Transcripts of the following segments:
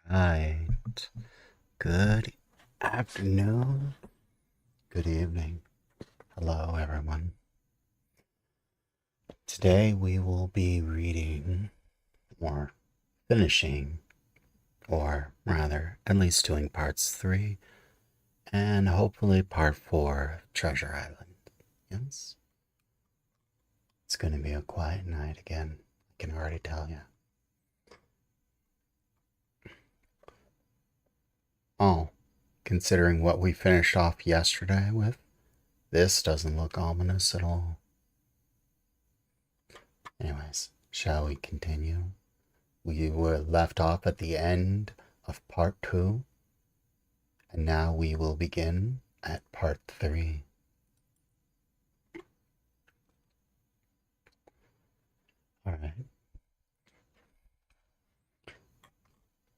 Right. Good afternoon. Good evening. Hello, everyone. Today we will be reading, or finishing, or rather, at least doing parts 3 and hopefully part 4 of Treasure Island. Yes? It's going to be a quiet night again, I can already tell you. Oh, considering what we finished off yesterday with, this doesn't look ominous at all. Anyways, shall we continue? We were left off at the end of part 2, and now we will begin at part 3. Alright.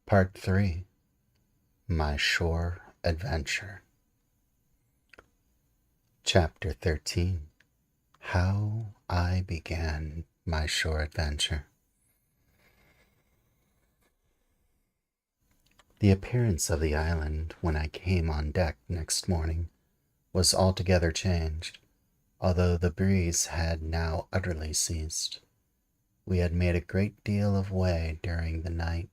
Part 3, My Shore Adventure. Chapter 13, How I Began My Shore Adventure. The appearance of the island when I came on deck next morning was altogether changed, although the breeze had now utterly ceased. We had made a great deal of way during the night,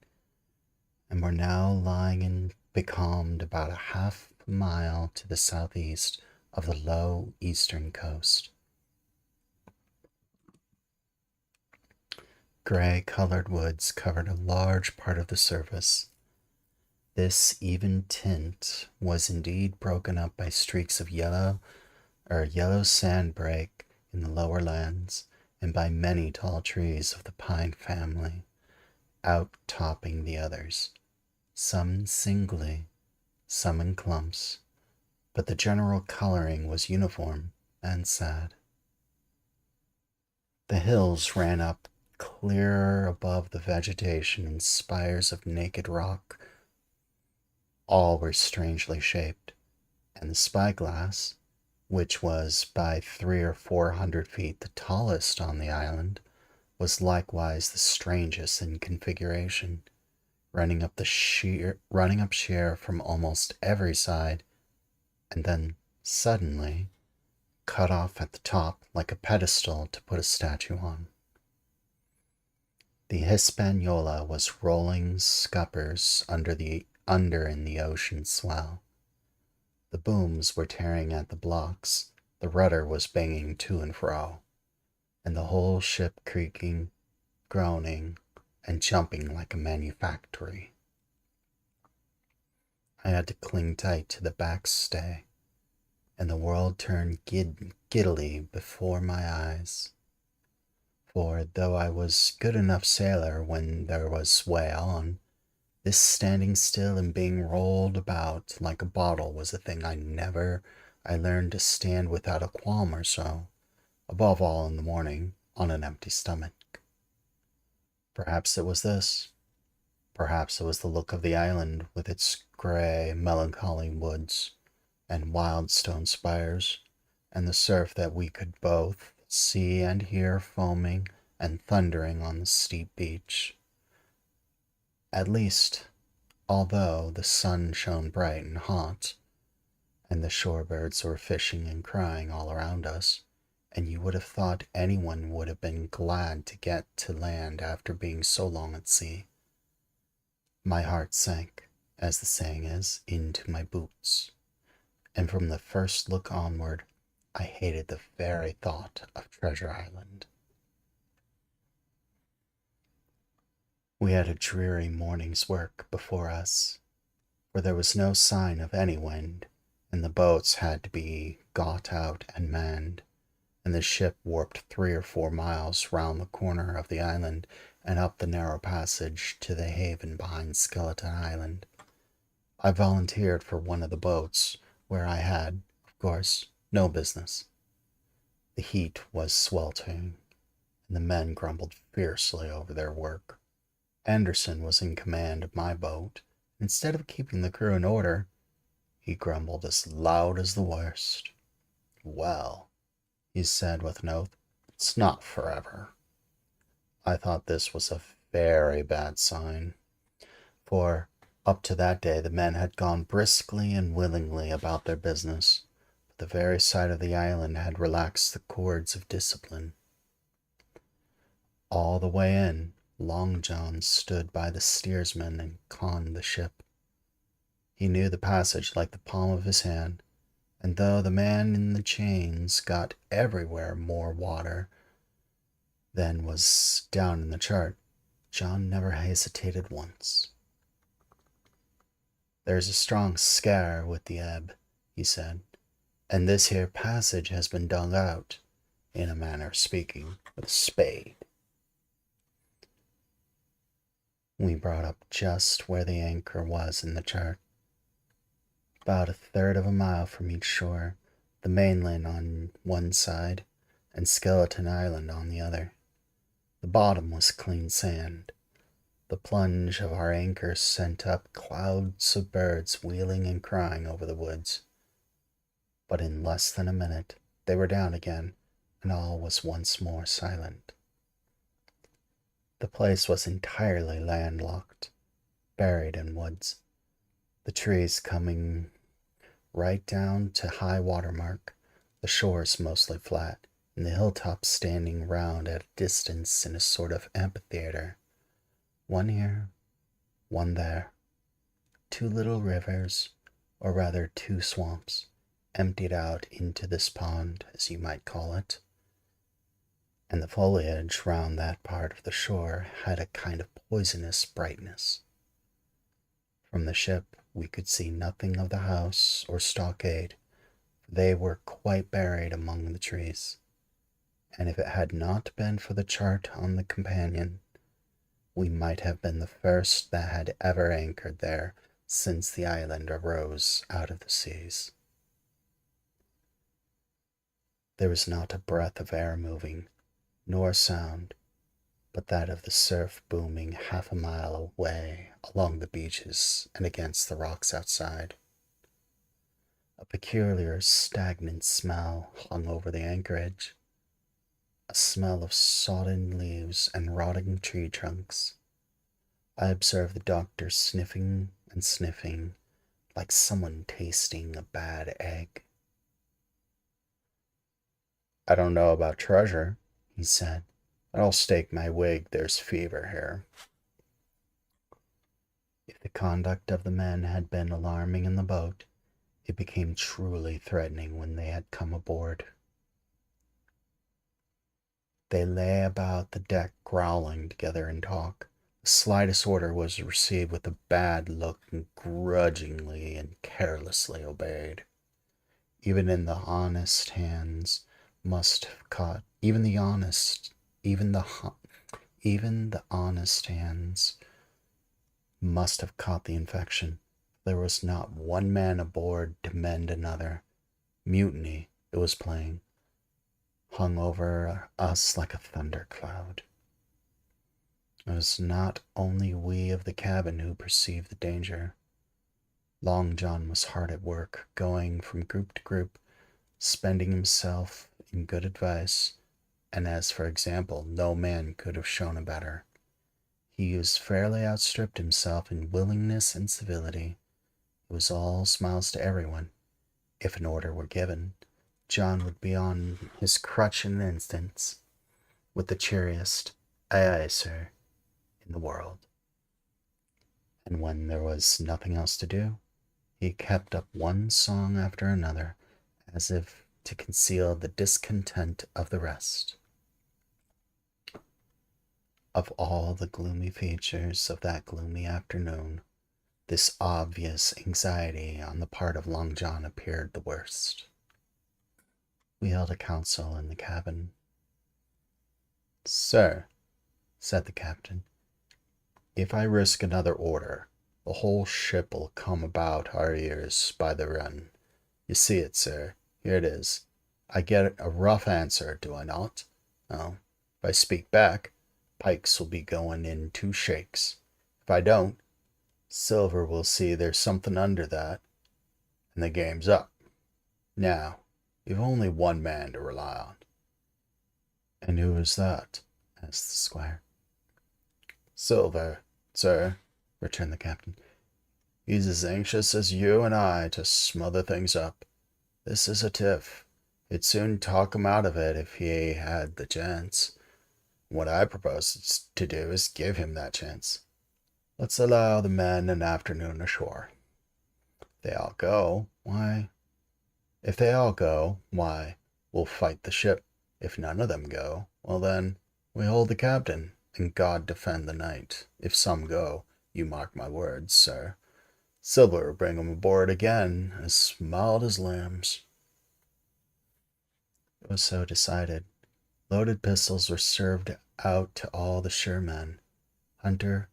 and were now lying becalmed about a half-mile to the southeast of the low eastern coast. Gray-colored woods covered a large part of the surface. This even tint was indeed broken up by streaks of yellow sandbreak in the lower lands, and by many tall trees of the pine family, out-topping the others, some singly, some in clumps, but the general coloring was uniform and sad. The hills ran up clear above the vegetation in spires of naked rock. All were strangely shaped, and the spyglass, which was by 300 or 400 feet the tallest on the island, was likewise the strangest in configuration, running up sheer from almost every side, and then suddenly cut off at the top like a pedestal to put a statue on. The Hispaniola was rolling scuppers under in the ocean swell. The booms were tearing at the blocks, the rudder was banging to and fro, and the whole ship creaking, groaning, and jumping like a manufactory. I had to cling tight to the backstay, and the world turned giddily before my eyes. For though I was good enough sailor when there was sway on, this standing still and being rolled about like a bottle was a thing I learned to stand without a qualm or so, above all in the morning, on an empty stomach. Perhaps it was this. Perhaps it was the look of the island with its grey, melancholy woods and wild stone spires, and the surf that we could both see and hear foaming and thundering on the steep beach. At least, although the sun shone bright and hot, and the shore birds were fishing and crying all around us, and you would have thought anyone would have been glad to get to land after being so long at sea. My heart sank, as the saying is, into my boots, and from the first look onward, I hated the very thought of Treasure Island. We had a dreary morning's work before us, for there was no sign of any wind, and the boats had to be got out and manned, and the ship warped 3 or 4 miles round the corner of the island and up the narrow passage to the haven behind Skeleton Island. I volunteered for one of the boats, where I had, of course, no business. The heat was sweltering, and the men grumbled fiercely over their work. Anderson was in command of my boat. Instead of keeping the crew in order, he grumbled as loud as the worst. "Well," he said with an oath, "it's not forever." I thought this was a very bad sign, for Up to that day, the men had gone briskly and willingly about their business, but the very sight of the island had relaxed the cords of discipline. All the way in, Long John stood by the steersman and conned the ship. He knew the passage like the palm of his hand, and though the man in the chains got everywhere more water than was down in the chart, John never hesitated once. "There's a strong scare with the ebb," he said, "and this here passage has been dug out, in a manner of speaking, with a spade." We brought up just where the anchor was in the chart, about a third of a mile from each shore, the mainland on one side and Skeleton Island on the other. The bottom was clean sand. The plunge of our anchor sent up clouds of birds wheeling and crying over the woods. But in less than a minute they were down again, and all was once more silent. The place was entirely landlocked, buried in woods, the trees coming right down to high water mark, the shores mostly flat, and the hilltops standing round at a distance in a sort of amphitheater, one here, one there. Two little rivers, or rather two swamps, emptied out into this pond, as you might call it, and the foliage round that part of the shore had a kind of poisonous brightness. From the ship we could see nothing of the house or stockade, for they were quite buried among the trees, and if it had not been for the chart on the companion, we might have been the first that had ever anchored there since the island arose out of the seas. There was not a breath of air moving, nor a sound, but that of the surf booming half a mile away along the beaches and against the rocks outside. A peculiar stagnant smell hung over the anchorage, a smell of sodden leaves and rotting tree trunks. I observed the doctor sniffing and sniffing like someone tasting a bad egg. "I don't know about Treasure," he said, "but I'll stake my wig there's fever here." If the conduct of the men had been alarming in the boat, it became truly threatening when they had come aboard. They lay about the deck growling together in talk. The slightest order was received with a bad look and grudgingly and carelessly obeyed. Even in the honest hands must have caught even the honest hands must have caught the infection. There was not one man aboard to mend another. Mutiny, it was plain, hung over us like a thundercloud. It was not only we of the cabin who perceived the danger. Long John was hard at work, going from group to group, spending himself in good advice, and as for example, no man could have shown a better. He was fairly outstripped himself in willingness and civility. It was all smiles to everyone. If an order were given, John would be on his crutch in an instant, with the cheeriest "Aye, aye, sir," in the world. And when there was nothing else to do, he kept up one song after another, as if to conceal the discontent of the rest. Of all the gloomy features of that gloomy afternoon, this obvious anxiety on the part of Long John appeared the worst. We held a council in the cabin. "Sir," said the captain, "if I risk another order, the whole ship'll come about our ears by the run. You see it, sir. Here it is. I get a rough answer, do I not? Well, if I speak back, Pikes will be going in 2 shakes. If I don't, Silver will see there's something under that, and the game's up. Now, you've only one man to rely on." "And who is that?" asked the squire. "Silver, sir," returned the captain. He's as anxious as you and I to smother things up. This is a tiff. He'd soon talk him out of it if he had the chance. What I propose to do is give him that chance. Let's allow the men an afternoon ashore. They all go, why? If they all go, why, we'll fight the ship. If none of them go, well then, we hold the captain, and God defend the night. If some go, you mark my words, sir, Silver will bring 'em aboard again, as mild as lambs. It was so decided. Loaded pistols were served out to all the sure men. Hunter,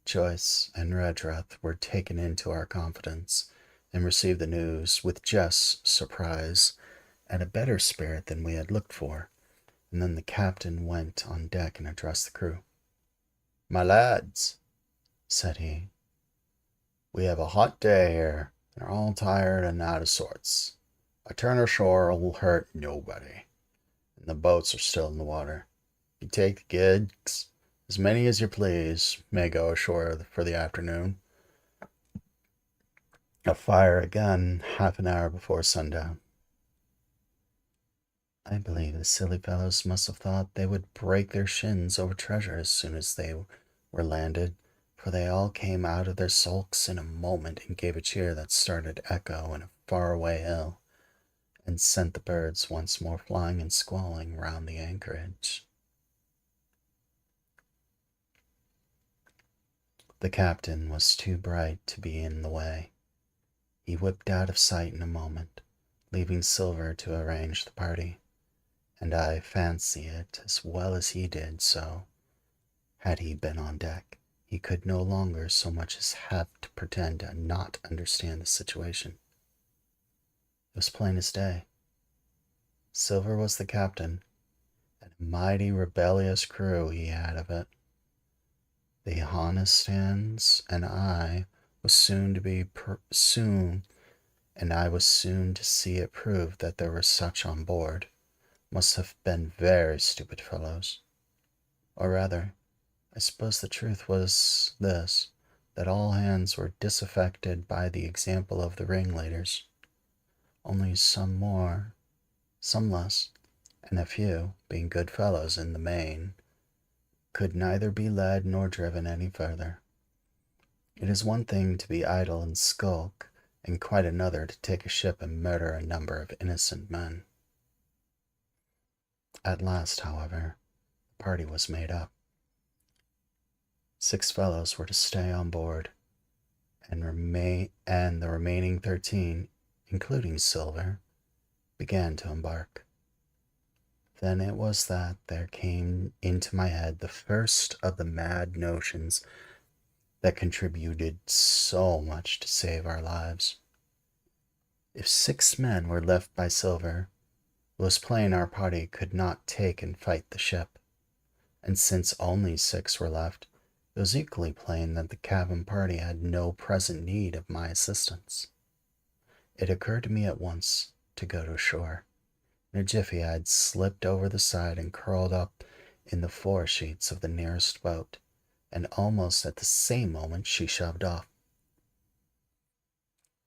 Joyce, and Redruth were taken into our confidence, and received the news with just surprise and a better spirit than we had looked for. And then the captain went on deck and addressed the crew. "My lads," said he, "we have a hot day here, and are all tired and out of sorts. A turn ashore will hurt nobody, and the boats are still in the water. You take the gigs, as many as you please may go ashore for the afternoon. A fire again half an hour before sundown." I believe the silly fellows must have thought they would break their shins over treasure as soon as they were landed, for they all came out of their sulks in a moment and gave a cheer that started echo in a far-away hill, and sent the birds once more flying and squalling round the anchorage. The captain was too bright to be in the way. He whipped out of sight in a moment, leaving Silver to arrange the party, and I fancy it as well as he did so. Had he been on deck, he could no longer so much as have to pretend to not understand the situation. It was plain as day. Silver was the captain, and a mighty rebellious crew he had of it. The honest hands and I was soon to see it proved that there were such on board. Must have been very stupid fellows. Or rather, I suppose the truth was this, that all hands were disaffected by the example of the ringleaders. Only some more, some less, and a few, being good fellows in the main, could neither be led nor driven any further. It is one thing to be idle and skulk, and quite another to take a ship and murder a number of innocent men. At last, however, the party was made up. 6 fellows were to stay on board, and the remaining 13, including Silver, began to embark. Then it was that there came into my head the first of the mad notions that contributed so much to save our lives. If 6 men were left by Silver, it was plain our party could not take and fight the ship, and since only 6 were left, it was equally plain that the cabin party had no present need of my assistance. It occurred to me at once to go to shore. In a jiffy I had slipped over the side and curled up in the foresheets of the nearest boat, and almost at the same moment she shoved off.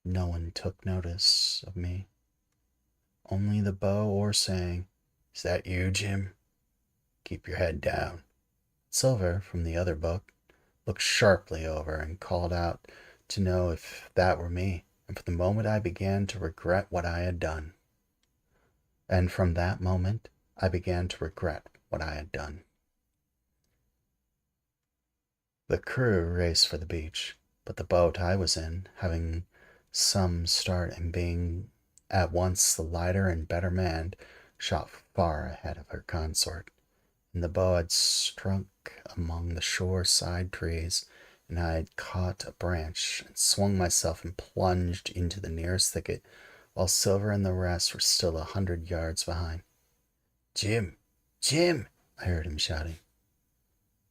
No one took notice of me. Only the bow oar sang, "Is that you, Jim? Keep your head down." Silver, from the other boat, looked sharply over and called out to know if that were me, and for the moment I began to regret what I had done. And from that moment I began to regret what I had done. The crew raced for the beach, but the boat I was in, having some start and being at once the lighter and better manned, shot far ahead of her consort, and the bow had struck among the shore-side trees, and I had caught a branch and swung myself and plunged into the nearest thicket, while Silver and the rest were still 100 yards behind. "Jim! Jim!" I heard him shouting.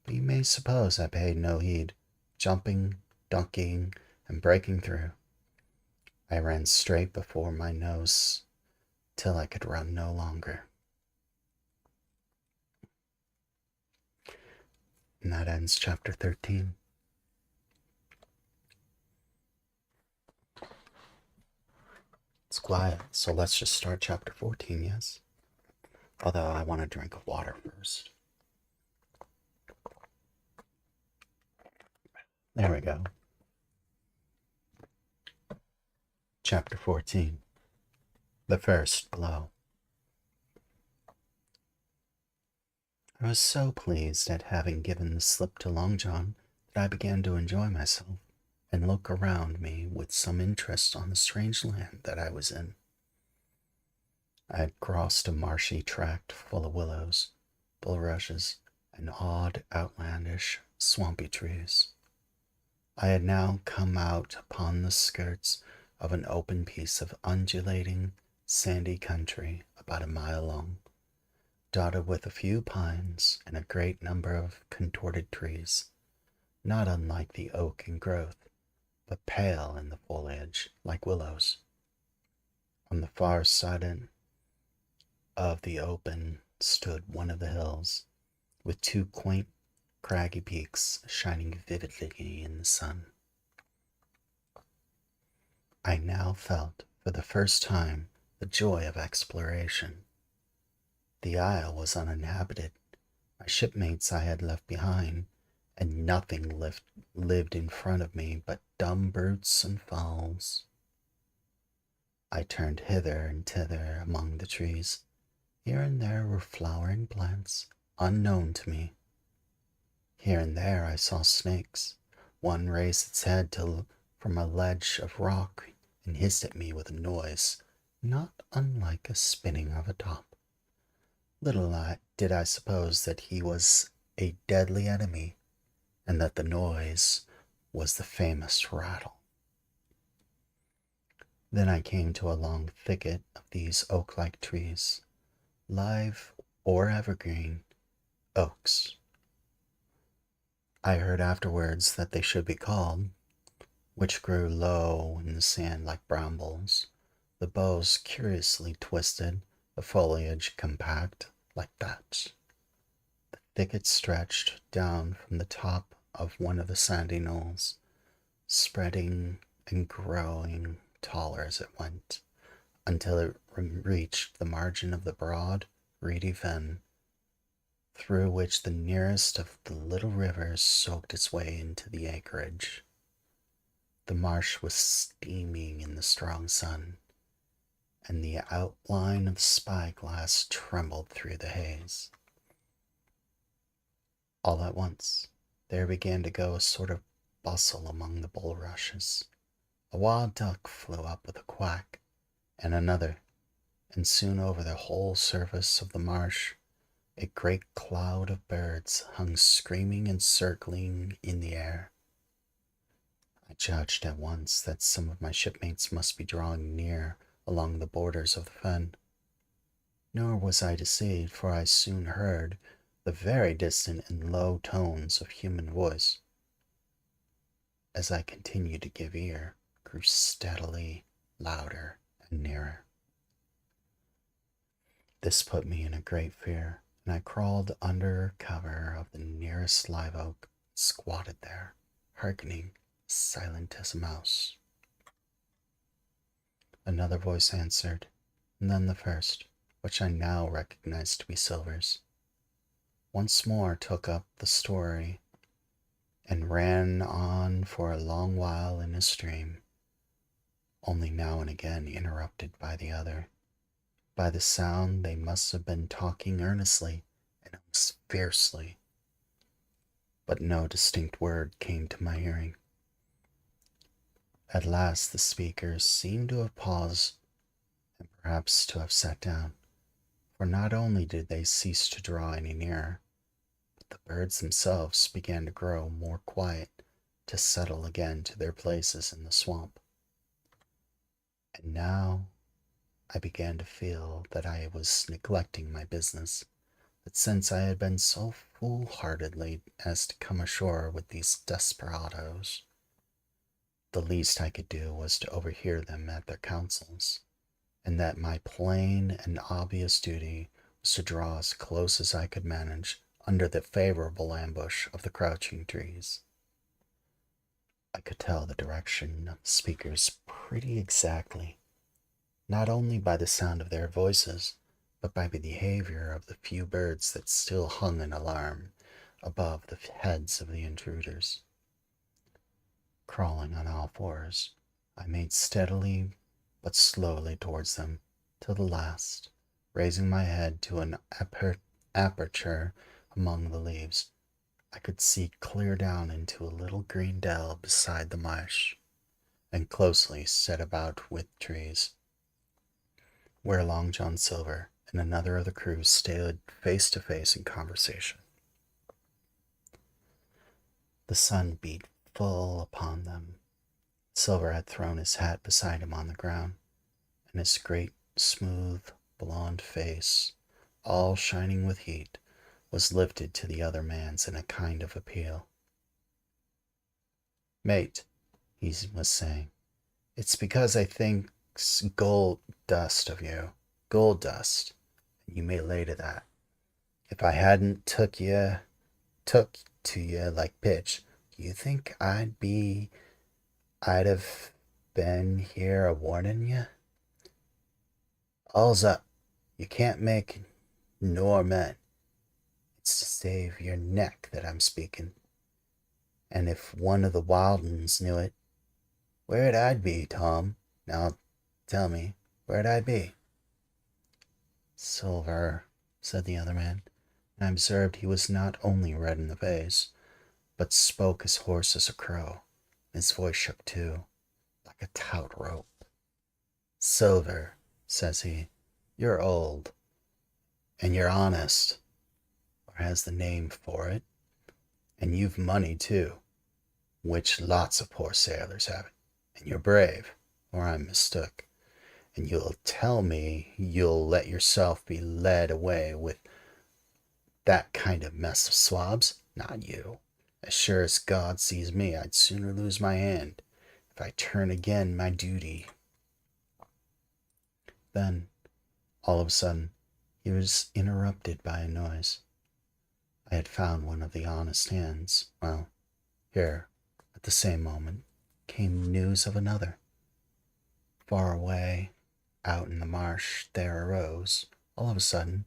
But you may suppose I paid no heed, jumping, dunking, and breaking through. I ran straight before my nose till I could run no longer. And that ends chapter 13. quiet, so let's just start chapter 14, yes? Although I want to drink of water first. There we go. Chapter 14. The First Blow. I was so pleased at having given the slip to Long John that I began to enjoy myself and look around me with some interest on the strange land that I was in. I had crossed a marshy tract full of willows, bulrushes, and odd, outlandish, swampy trees. I had now come out upon the skirts of an open piece of undulating, sandy country about a mile long, dotted with a few pines and a great number of contorted trees, not unlike the oak in growth, but pale in the foliage like willows. On the far side of the open stood one of the hills, with two quaint, craggy peaks shining vividly in the sun. I now felt, for the first time, the joy of exploration. The isle was uninhabited. My shipmates I had left behind, and nothing lived in front of me but dumb brutes and fowls. I turned hither and thither among the trees. Here and there were flowering plants, unknown to me. Here and there I saw snakes. One raised its head from a ledge of rock and hissed at me with a noise not unlike a spinning of a top. Little did I suppose that he was a deadly enemy, and that the noise was the famous rattle. Then I came to a long thicket of these oak-like trees, live or evergreen oaks. I heard afterwards that they should be called, which grew low in the sand like brambles, the boughs curiously twisted, the foliage compact like thatch. The thicket stretched down from the top of one of the sandy knolls, spreading and growing taller as it went, until it reached the margin of the broad, reedy fen, through which the nearest of the little rivers soaked its way into the acreage. The marsh was steaming in the strong sun, and the outline of the spyglass trembled through the haze. All at once, there began to go a sort of bustle among the bulrushes. A wild duck flew up with a quack, and another, and soon over the whole surface of the marsh a great cloud of birds hung screaming and circling in the air. I judged at once that some of my shipmates must be drawing near along the borders of the fen. Nor was I deceived, for I soon heard the very distant and low tones of human voice. As I continued to give ear, grew steadily louder and nearer. This put me in a great fear, and I crawled under cover of the nearest live oak, squatted there, hearkening, silent as a mouse. Another voice answered, and then the first, which I now recognized to be Silver's. Once more took up the story, and ran on for a long while in a stream, only now and again interrupted by the other. By the sound they must have been talking earnestly and almost fiercely, but no distinct word came to my hearing. At last the speakers seemed to have paused, and perhaps to have sat down, for not only did they cease to draw any nearer, but the birds themselves began to grow more quiet, to settle again to their places in the swamp. And now I began to feel that I was neglecting my business, that since I had been so foolhardily as to come ashore with these desperadoes, the least I could do was to overhear them at their councils, and that my plain and obvious duty was to draw as close as I could manage under the favorable ambush of the crouching trees. I could tell the direction of the speakers pretty exactly, not only by the sound of their voices, but by the behavior of the few birds that still hung in alarm above the heads of the intruders. Crawling on all fours, I made steadily but slowly towards them, till the last, raising my head to an aperture among the leaves, I could see clear down into a little green dell beside the marsh, and closely set about with trees, where Long John Silver and another of the crew stood face to face in conversation. The sun beat full upon them. Silver had thrown his hat beside him on the ground, and his great, smooth, blond face, all shining with heat, was lifted to the other man's in a kind of appeal. Mate, he was saying, it's because I think's gold dust of you. Gold dust. And you may lay to that. If I hadn't took to you like pitch, do you think I'd have been here a warning you? All's up. You can't make nor men. It's to save your neck that I'm speaking. And if one of the wild uns knew it, where'd I be, Tom? Now tell me, where'd I be? Silver, said the other man, and I observed he was not only red in the face, but spoke as hoarse as a crow. His voice shook too, like a taut rope. Silver, says he, you're old, and you're honest, or has the name for it, and you've money too, which lots of poor sailors have it, and you're brave, or I'm mistook, and you'll tell me you'll let yourself be led away with that kind of mess of swabs? Not you. As sure as God sees me, I'd sooner lose my hand if I turn again my duty. Then, all of a sudden, he was interrupted by a noise. I had found one of the honest hands. Well, here, at the same moment, came news of another. Far away, out in the marsh, there arose, all of a sudden,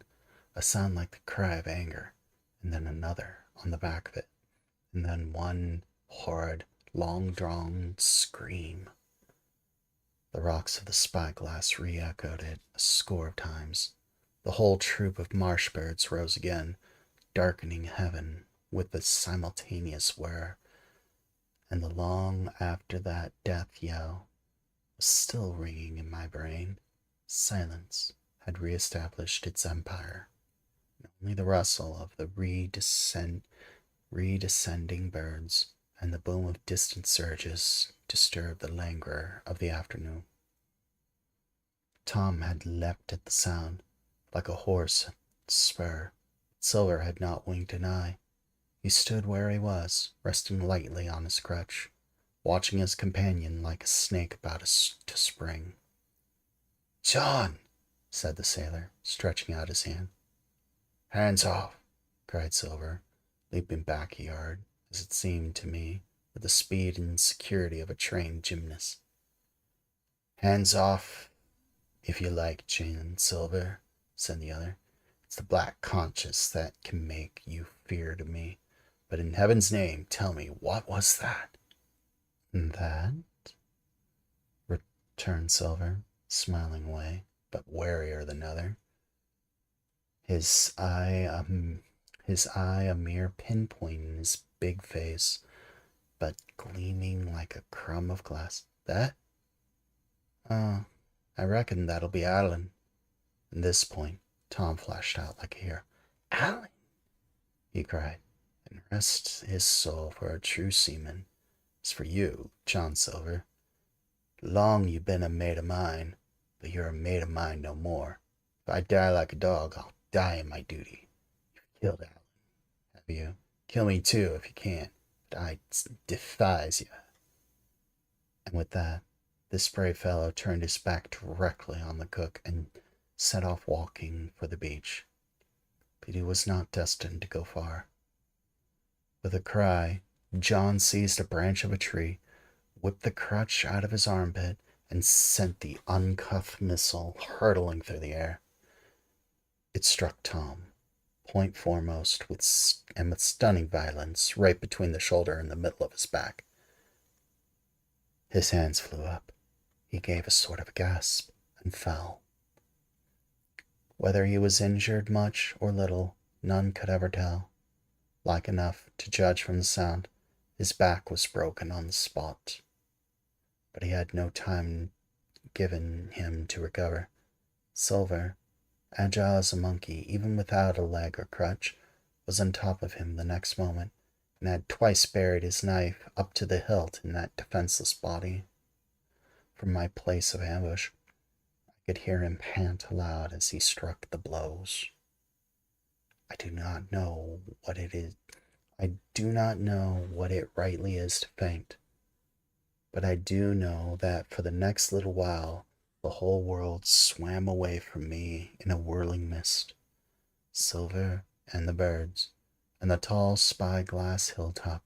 a sound like the cry of anger, and then another on the back of it, and then one horrid, long-drawn scream. The rocks of the spyglass re-echoed it a score of times. The whole troop of marsh birds rose again, darkening heaven with the simultaneous whir, and the long after that death yell was still ringing in my brain. Silence had re-established its empire, and only the rustle of the redescending birds and the boom of distant surges disturbed the languor of the afternoon. Tom had leapt at the sound, like a horse at the spur. Silver had not winked an eye. He stood where he was, resting lightly on his crutch, watching his companion like a snake about to spring. John, said the sailor, stretching out his hand. Hands off, cried Silver, leaping back a yard, as it seemed to me, with the speed and security of a trained gymnast. Hands off, if you like, Jane Silver, said the other. It's the black conscience that can make you fear to me. But in heaven's name, tell me, what was that? That? Returned Silver, smiling away, but warier than other. His eye a mere pinpoint in his big face, but gleaming like a crumb of glass. That? Oh, I reckon that'll be Alan. At this point, Tom flashed out like a hero. Alan, he cried, and rest his soul for a true seaman. As for you, John Silver, long you've been a mate of mine, but you're a mate of mine no more. If I die like a dog, I'll die in my duty. You've killed Alan, have you? Kill me too if you can, but I defies you. And with that, this brave fellow turned his back directly on the cook and set off walking for the beach. But he was not destined to go far. With a cry, John seized a branch of a tree, whipped the crutch out of his armpit, and sent the uncuffed missile hurtling through the air. It struck Tom, point foremost, with stunning violence, right between the shoulder and the middle of his back. His hands flew up. He gave a sort of gasp and fell. Whether he was injured much or little, none could ever tell. Like enough, to judge from the sound, his back was broken on the spot. But he had no time given him to recover. Silver, agile as a monkey, even without a leg or crutch, was on top of him the next moment, and had twice buried his knife up to the hilt in that defenseless body. From my place of ambush, I could hear him pant aloud as he struck the blows. I do not know what it is. I do not know what it rightly is to faint, but I do know that for the next little while the whole world swam away from me in a whirling mist. Silver and the birds, and the tall spy-glass hilltop,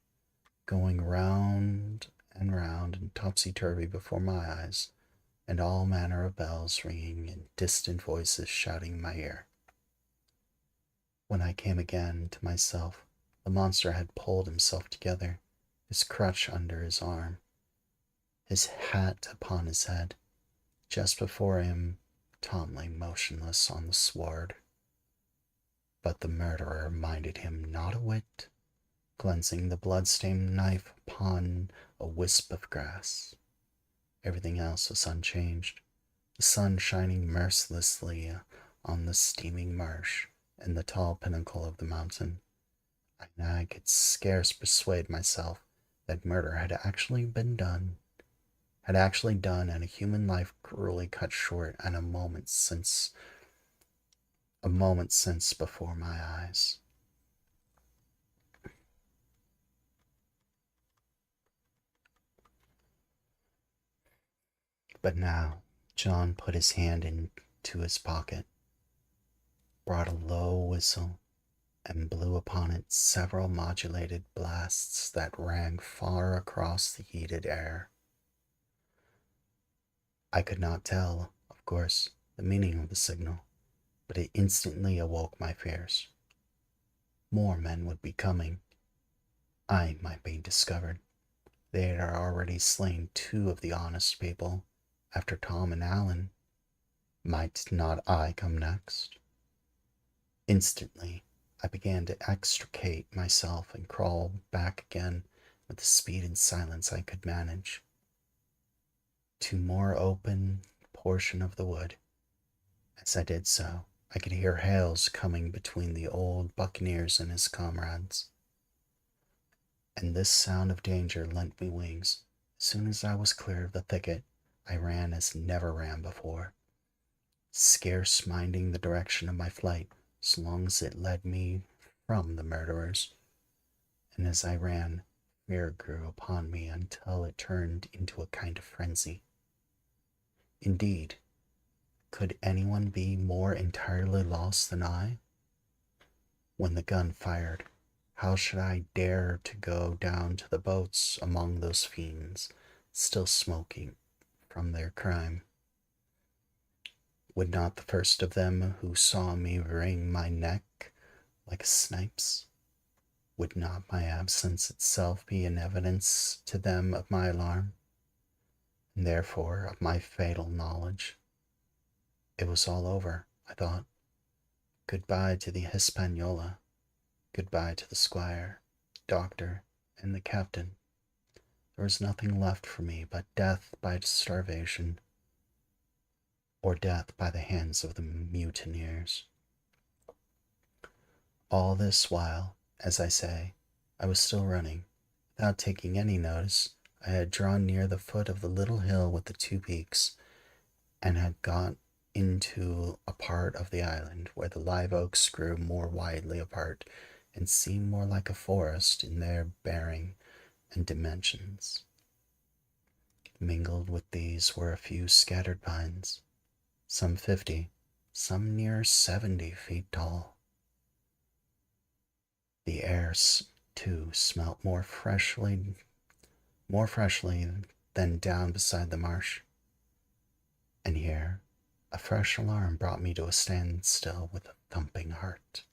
going round and topsy-turvy before my eyes, and all manner of bells ringing and distant voices shouting in my ear. When I came again to myself, the monster had pulled himself together, his crutch under his arm, his hat upon his head. Just before him, Tom lay motionless on the sward. But the murderer minded him not a whit, glancing the blood-stained knife upon a wisp of grass. Everything else was unchanged, the sun shining mercilessly on the steaming marsh and the tall pinnacle of the mountain. I could scarce persuade myself that murder had actually done, and a human life cruelly cut short and a moment since before my eyes. But now John put his hand into his pocket, brought a low whistle, and blew upon it several modulated blasts that rang far across the heated air. I could not tell, of course, the meaning of the signal, but it instantly awoke my fears. More men would be coming. I might be discovered. They had already slain 2 of the honest people. After Tom and Allen, might not I come next? Instantly, I began to extricate myself and crawl back again with the speed and silence I could manage, to more open portion of the wood. As I did so, I could hear hails coming between the old buccaneers and his comrades, and this sound of danger lent me wings. As soon as I was clear of the thicket, I ran as never ran before, scarce minding the direction of my flight so long as it led me from the murderers. And as I ran, fear grew upon me until it turned into a kind of frenzy. Indeed, could anyone be more entirely lost than I? When the gun fired, how should I dare to go down to the boats among those fiends, still smoking from their crime? Would not the first of them who saw me wring my neck like a snipe's? Would not my absence itself be an evidence to them of my alarm, and therefore of my fatal knowledge? It was all over, I thought. Goodbye to the Hispaniola. Goodbye to the squire, doctor, and the captain. There was nothing left for me but death by starvation, or death by the hands of the mutineers. All this while, as I say, I was still running. Without taking any notice, I had drawn near the foot of the little hill with the 2 peaks, and had got into a part of the island where the live oaks grew more widely apart and seemed more like a forest in their bearing and dimensions. Mingled with these were a few scattered pines, some 50, some near 70 feet tall. The air, too, smelt more freshly than down beside the marsh. And here, a fresh alarm brought me to a standstill with a thumping heart.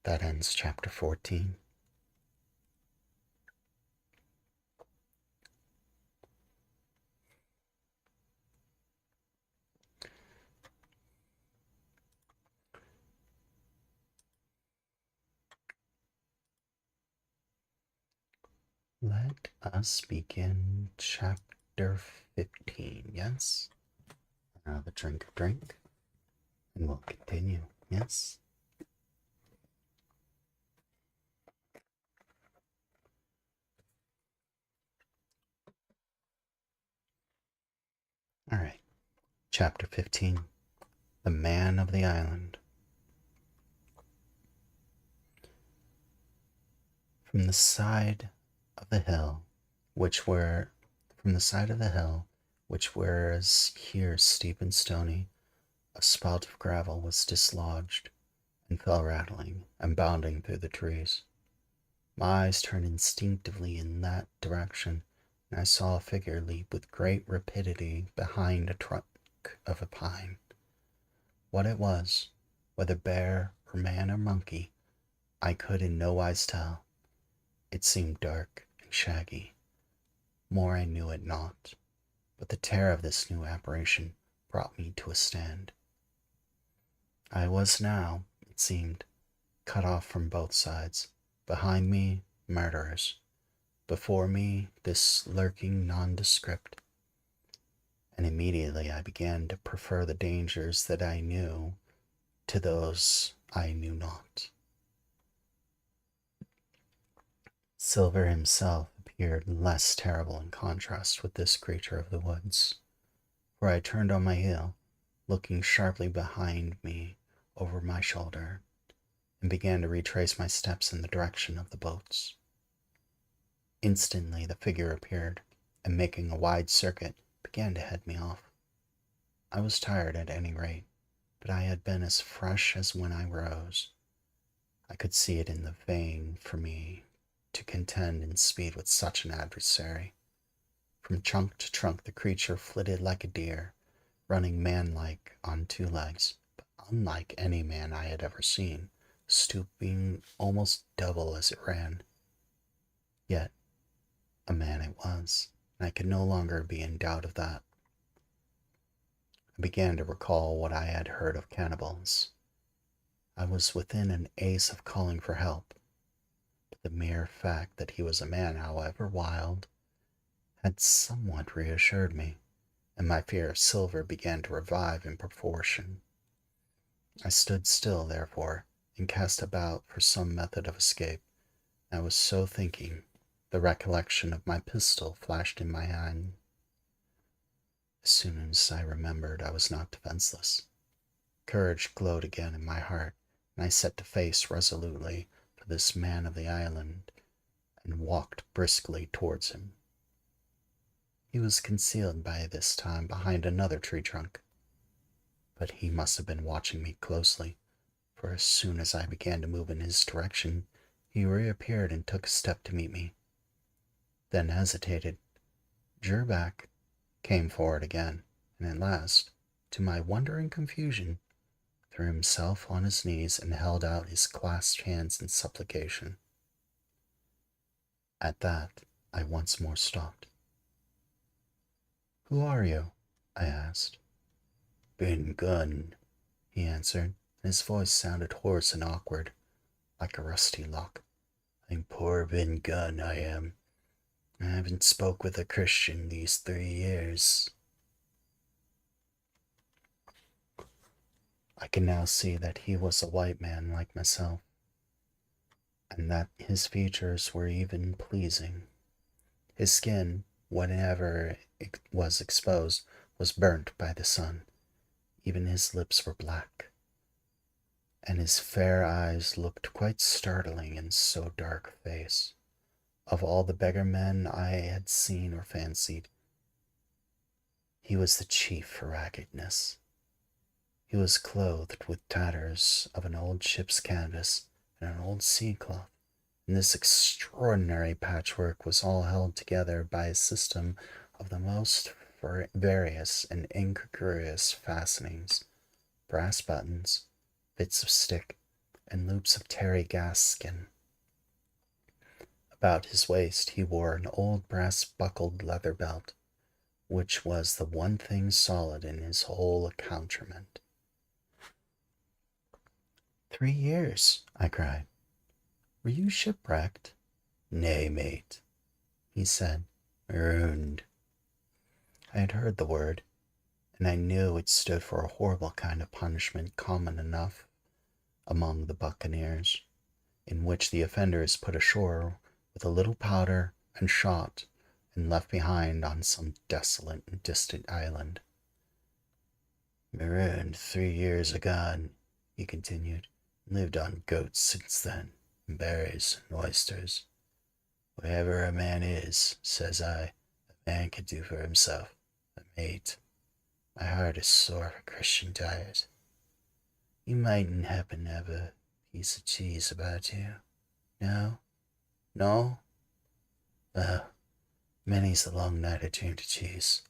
That ends chapter 14. Let us begin chapter 15, yes? Another drink, and we'll continue, yes? Alright, chapter 15, The Man of the Island. From the side of the hill, which were here steep and stony, a spout of gravel was dislodged and fell rattling and bounding through the trees. My eyes turned instinctively in that direction, and I saw a figure leap with great rapidity behind a trunk of a pine. What it was, whether bear or man or monkey, I could in no wise tell. It seemed dark and shaggy. More I knew it not, but the terror of this new apparition brought me to a stand. I was now, it seemed, cut off from both sides. Behind me, murderers. Before me, this lurking nondescript. And immediately I began to prefer the dangers that I knew to those I knew not. Silver himself appeared less terrible in contrast with this creature of the woods, for I turned on my heel, looking sharply behind me over my shoulder, and began to retrace my steps in the direction of the boats. Instantly the figure appeared, and making a wide circuit, began to head me off. I was tired at any rate, but I had been as fresh as when I rose. I could see it in the vein for me to contend in speed with such an adversary. From trunk to trunk the creature flitted like a deer, running man-like on two legs, but unlike any man I had ever seen, stooping almost double as it ran. Yet a man it was, and I could no longer be in doubt of that. I began to recall what I had heard of cannibals. I was within an ace of calling for help, but the mere fact that he was a man, however wild, had somewhat reassured me, and my fear of Silver began to revive in proportion. I stood still, therefore, and cast about for some method of escape. I was so thinking, the recollection of my pistol flashed in my hand. As soon as I remembered I was not defenseless, courage glowed again in my heart, and I set to face resolutely for this man of the island, and walked briskly towards him. He was concealed by this time behind another tree trunk, but he must have been watching me closely, for as soon as I began to move in his direction, he reappeared and took a step to meet me, then hesitated, drew back, came forward again, and at last, to my wonder and confusion, threw himself on his knees and held out his clasped hands in supplication. At that, I once more stopped. "Who are you?" I asked. "Ben Gunn," he answered, and his voice sounded hoarse and awkward, like a rusty lock. "I'm poor Ben Gunn, I am. I haven't spoke with a Christian these 3 years." I can now see that he was a white man like myself, and that his features were even pleasing. His skin, whenever it was exposed, was burnt by the sun. Even his lips were black, and his fair eyes looked quite startling in so dark a face. Of all the beggar men I had seen or fancied, he was the chief for raggedness. He was clothed with tatters of an old ship's canvas and an old sea cloth, and this extraordinary patchwork was all held together by a system of the most various and incongruous fastenings, brass buttons, bits of stick, and loops of terry gas skin. About his waist he wore an old brass-buckled leather belt, which was the one thing solid in his whole accoutrement. 3 years, I cried. Were you shipwrecked? Nay, mate, he said, marooned. I had heard the word, and I knew it stood for a horrible kind of punishment common enough among the buccaneers, in which the offender is put ashore with a little powder and shot and left behind on some desolate and distant island. Marooned 3 years agone, he continued, lived on goats since then, and berries and oysters. Wherever a man is, says I, a man can do for himself. But mate, my heart is sore for Christian diet. You mightn't happen to have a piece of cheese about you. No? No? Well, many's the long night I turned to cheese.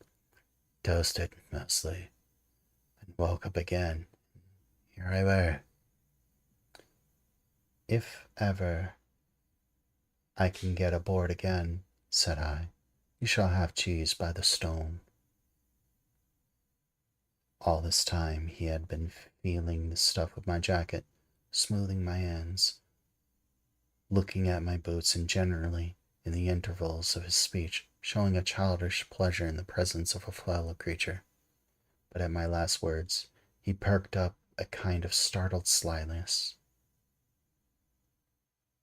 Toasted, mostly. And woke up again. Here I were. If ever I can get aboard again, said I, you shall have cheese by the stone. All this time he had been feeling the stuff of my jacket, smoothing my hands, looking at my boots, and generally, in the intervals of his speech, showing a childish pleasure in the presence of a fellow creature. But at my last words, he perked up a kind of startled slyness.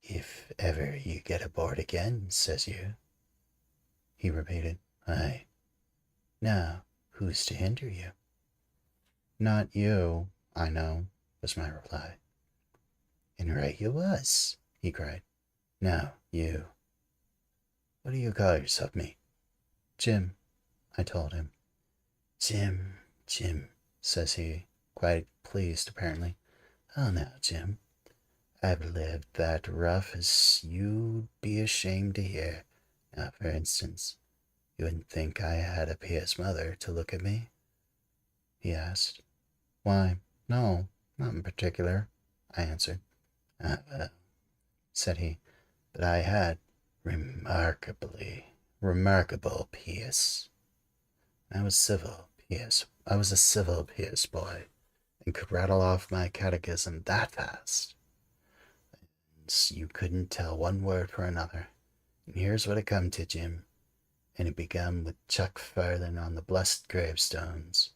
If ever you get aboard again, says you, he repeated. Aye. Now, who's to hinder you? Not you, I know, was my reply. And right you was, he cried. Now, you. What do you call yourself, me? Jim, I told him. Jim, Jim, says he, quite pleased apparently. Oh, now, Jim, I've lived that rough as you'd be ashamed to hear. Now, for instance, you wouldn't think I had a pious mother to look at me? He asked. Why, no, not in particular, I answered. Well, said he, but I had remarkable pious. I was a civil pious boy, and could rattle off my catechism that fast. You couldn't tell one word for another. And here's what it come to, Jim. And it begun with Chuck Farthing on the blessed gravestones.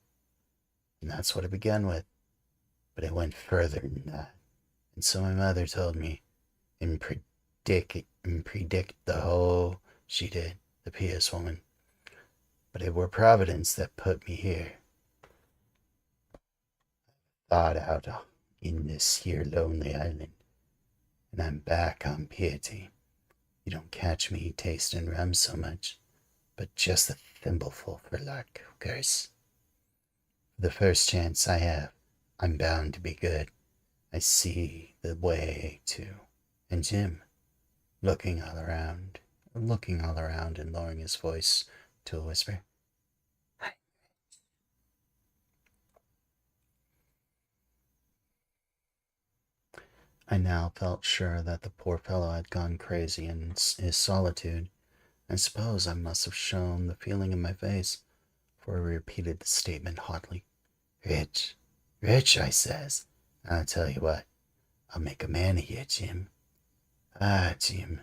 And that's what it began with. But it went further than that. And so my mother told me, and predict the whole, she did, the pious woman. But it were Providence that put me here. Thawed out in this here lonely island. And I'm back on piety. You don't catch me tasting rum so much, but just a thimbleful for luck, of course. The first chance I have, I'm bound to be good. I see the way to. And Jim, looking all around and lowering his voice to a whisper, I now felt sure that the poor fellow had gone crazy in his solitude. I suppose I must have shown the feeling in my face, for I repeated the statement hotly. Rich, rich, I says. I'll tell you what, I'll make a man of you, Jim. Ah, Jim,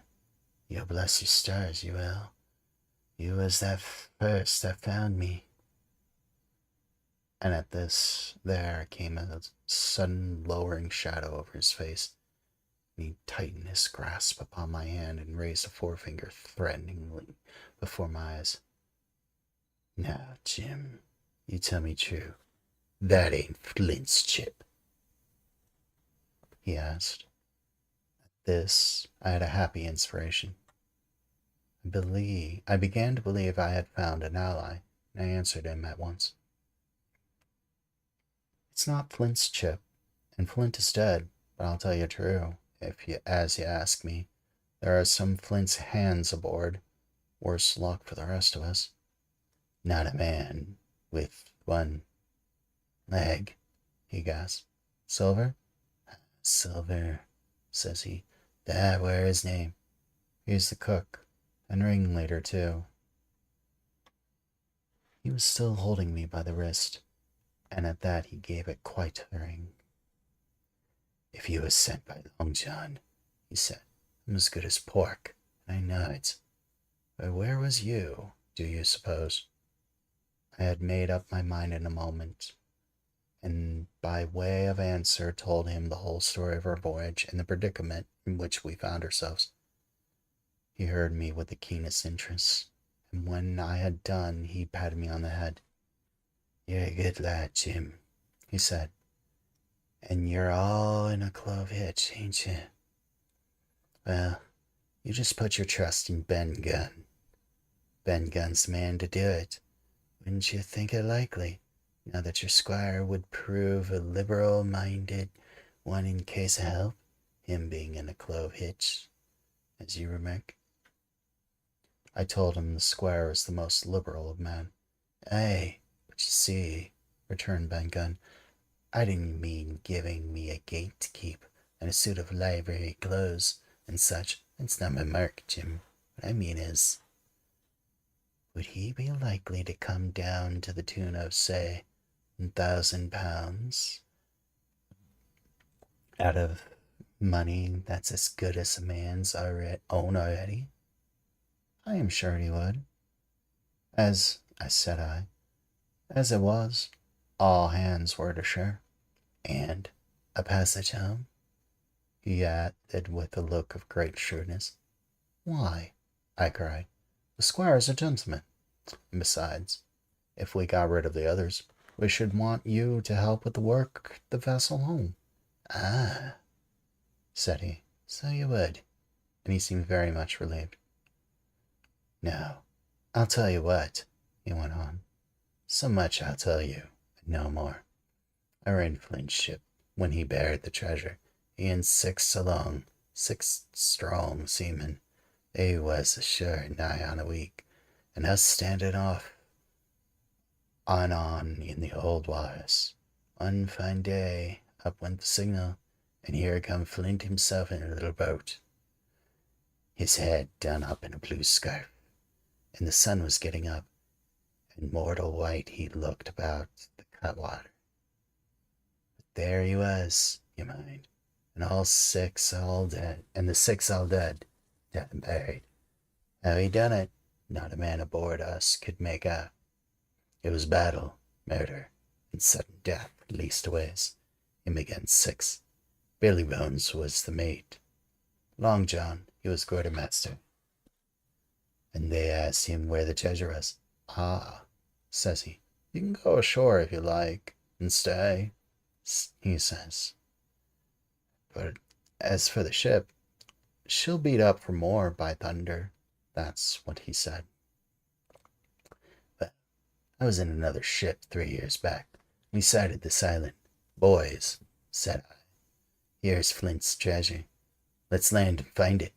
you'll bless your stars, you will. You was that first that found me. And at this, there came a sudden lowering shadow over his face, and he tightened his grasp upon my hand and raised a forefinger threateningly before my eyes. Now, Jim, you tell me true. That ain't Flint's chip, he asked. At this, I had a happy inspiration. I began to believe I had found an ally, and I answered him at once. It's not Flint's chip, and Flint is dead, but I'll tell you true, as you ask me. There are some Flint's hands aboard. Worse luck for the rest of us. Not a man with one leg, he gasped. Silver? Silver, says he. That were his name. He's the cook, and ringleader, too. He was still holding me by the wrist, and at that he gave it quite a ring. If you was sent by Long John, he said, I'm as good as pork, and I know it. But where was you, do you suppose? I had made up my mind in a moment, and by way of answer told him the whole story of our voyage and the predicament in which we found ourselves. He heard me with the keenest interest, and when I had done, he patted me on the head. You're a good lad, Jim, he said, and you're all in a clove hitch, ain't you? Well, you just put your trust in Ben Gunn. Ben Gunn's the man to do it. Wouldn't you think it likely, now that your squire would prove a liberal-minded one in case of help, him being in a clove hitch, as you remark? I told him the squire was the most liberal of men. Aye, but you see, returned Ben Gunn, I didn't mean giving me a gate to keep and a suit of livery clothes and such. It's not my mark, Jim. What I mean is, would he be likely to come down to the tune of, say, £1,000 out of money that's as good as a man's own already? I am sure he would. As it was, all hands were to share. And a passage home? He added with a look of great shrewdness. Why? I cried. The squire's a gentleman. And besides, if we got rid of the others, we should want you to help with the work the vessel home. Ah, said he, so you would. And he seemed very much relieved. Now, I'll tell you what, he went on. So much I'll tell you, and no more. I were in Flint's ship when he buried the treasure. He and 6 strong seamen. They was ashore nigh on a week, and us standing off on in the old waters. One fine day, up went the signal, and here come Flint himself in a little boat, his head done up in a blue scarf, and the sun was getting up, and mortal white he looked about the cutwater. But there he was, you mind, and all 6 all dead, and the 6 all dead and buried. How he done it, not a man aboard us could make out. It was battle, murder, and sudden death, leastways, him against 6. Billy Bones was the mate. Long John, he was quartermaster. And they asked him where the treasure was. Ah, says he, you can go ashore if you like, and stay, he says. But as for the ship, she'll beat up for more, by thunder. That's what he said. But I was in another ship 3 years back. We sighted this island. Boys, said I, here's Flint's treasure. Let's land and find it.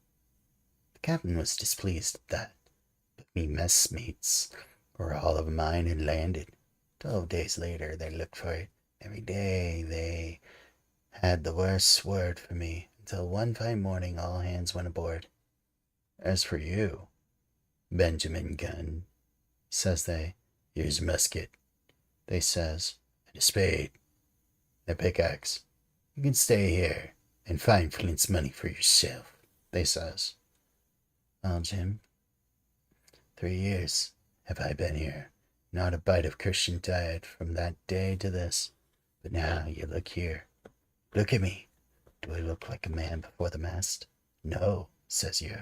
The captain was displeased at that, but me messmates were all of a mind and landed. 12 days later they looked for it. Every day they had the worst word for me, until one fine morning all hands went aboard. As for you, Benjamin Gunn, says they, here's a musket, they says, and a spade, and a pickaxe. You can stay here and find Flint's money for yourself, they says. Well, Jim, 3 years have I been here, not a bite of Christian diet from that day to this. But now you look here. Look at me. Do I look like a man before the mast? No, says you.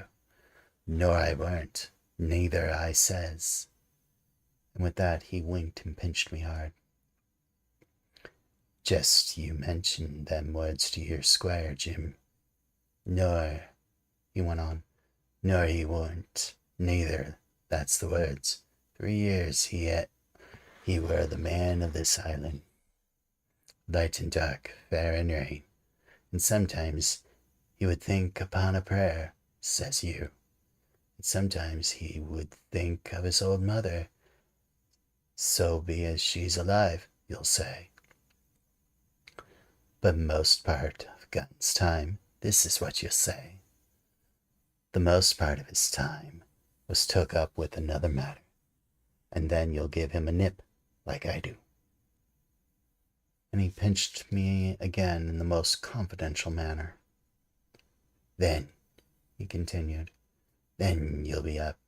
Nor I weren't. Neither I says. And with that he winked and pinched me hard. Just you mentioned them words to your squire, Jim. Nor, he went on, nor he weren't. Neither, that's the words. 3 years he were the man of this island. Light and dark, fair and rain, and sometimes he would think upon a prayer, says you. And sometimes he would think of his old mother. So be as she's alive, you'll say. But most part of Gun's time, this is what you'll say. The most part of his time was took up with another matter, and then you'll give him a nip, like I do. And he pinched me again in the most confidential manner. Then, he continued, then you'll be up,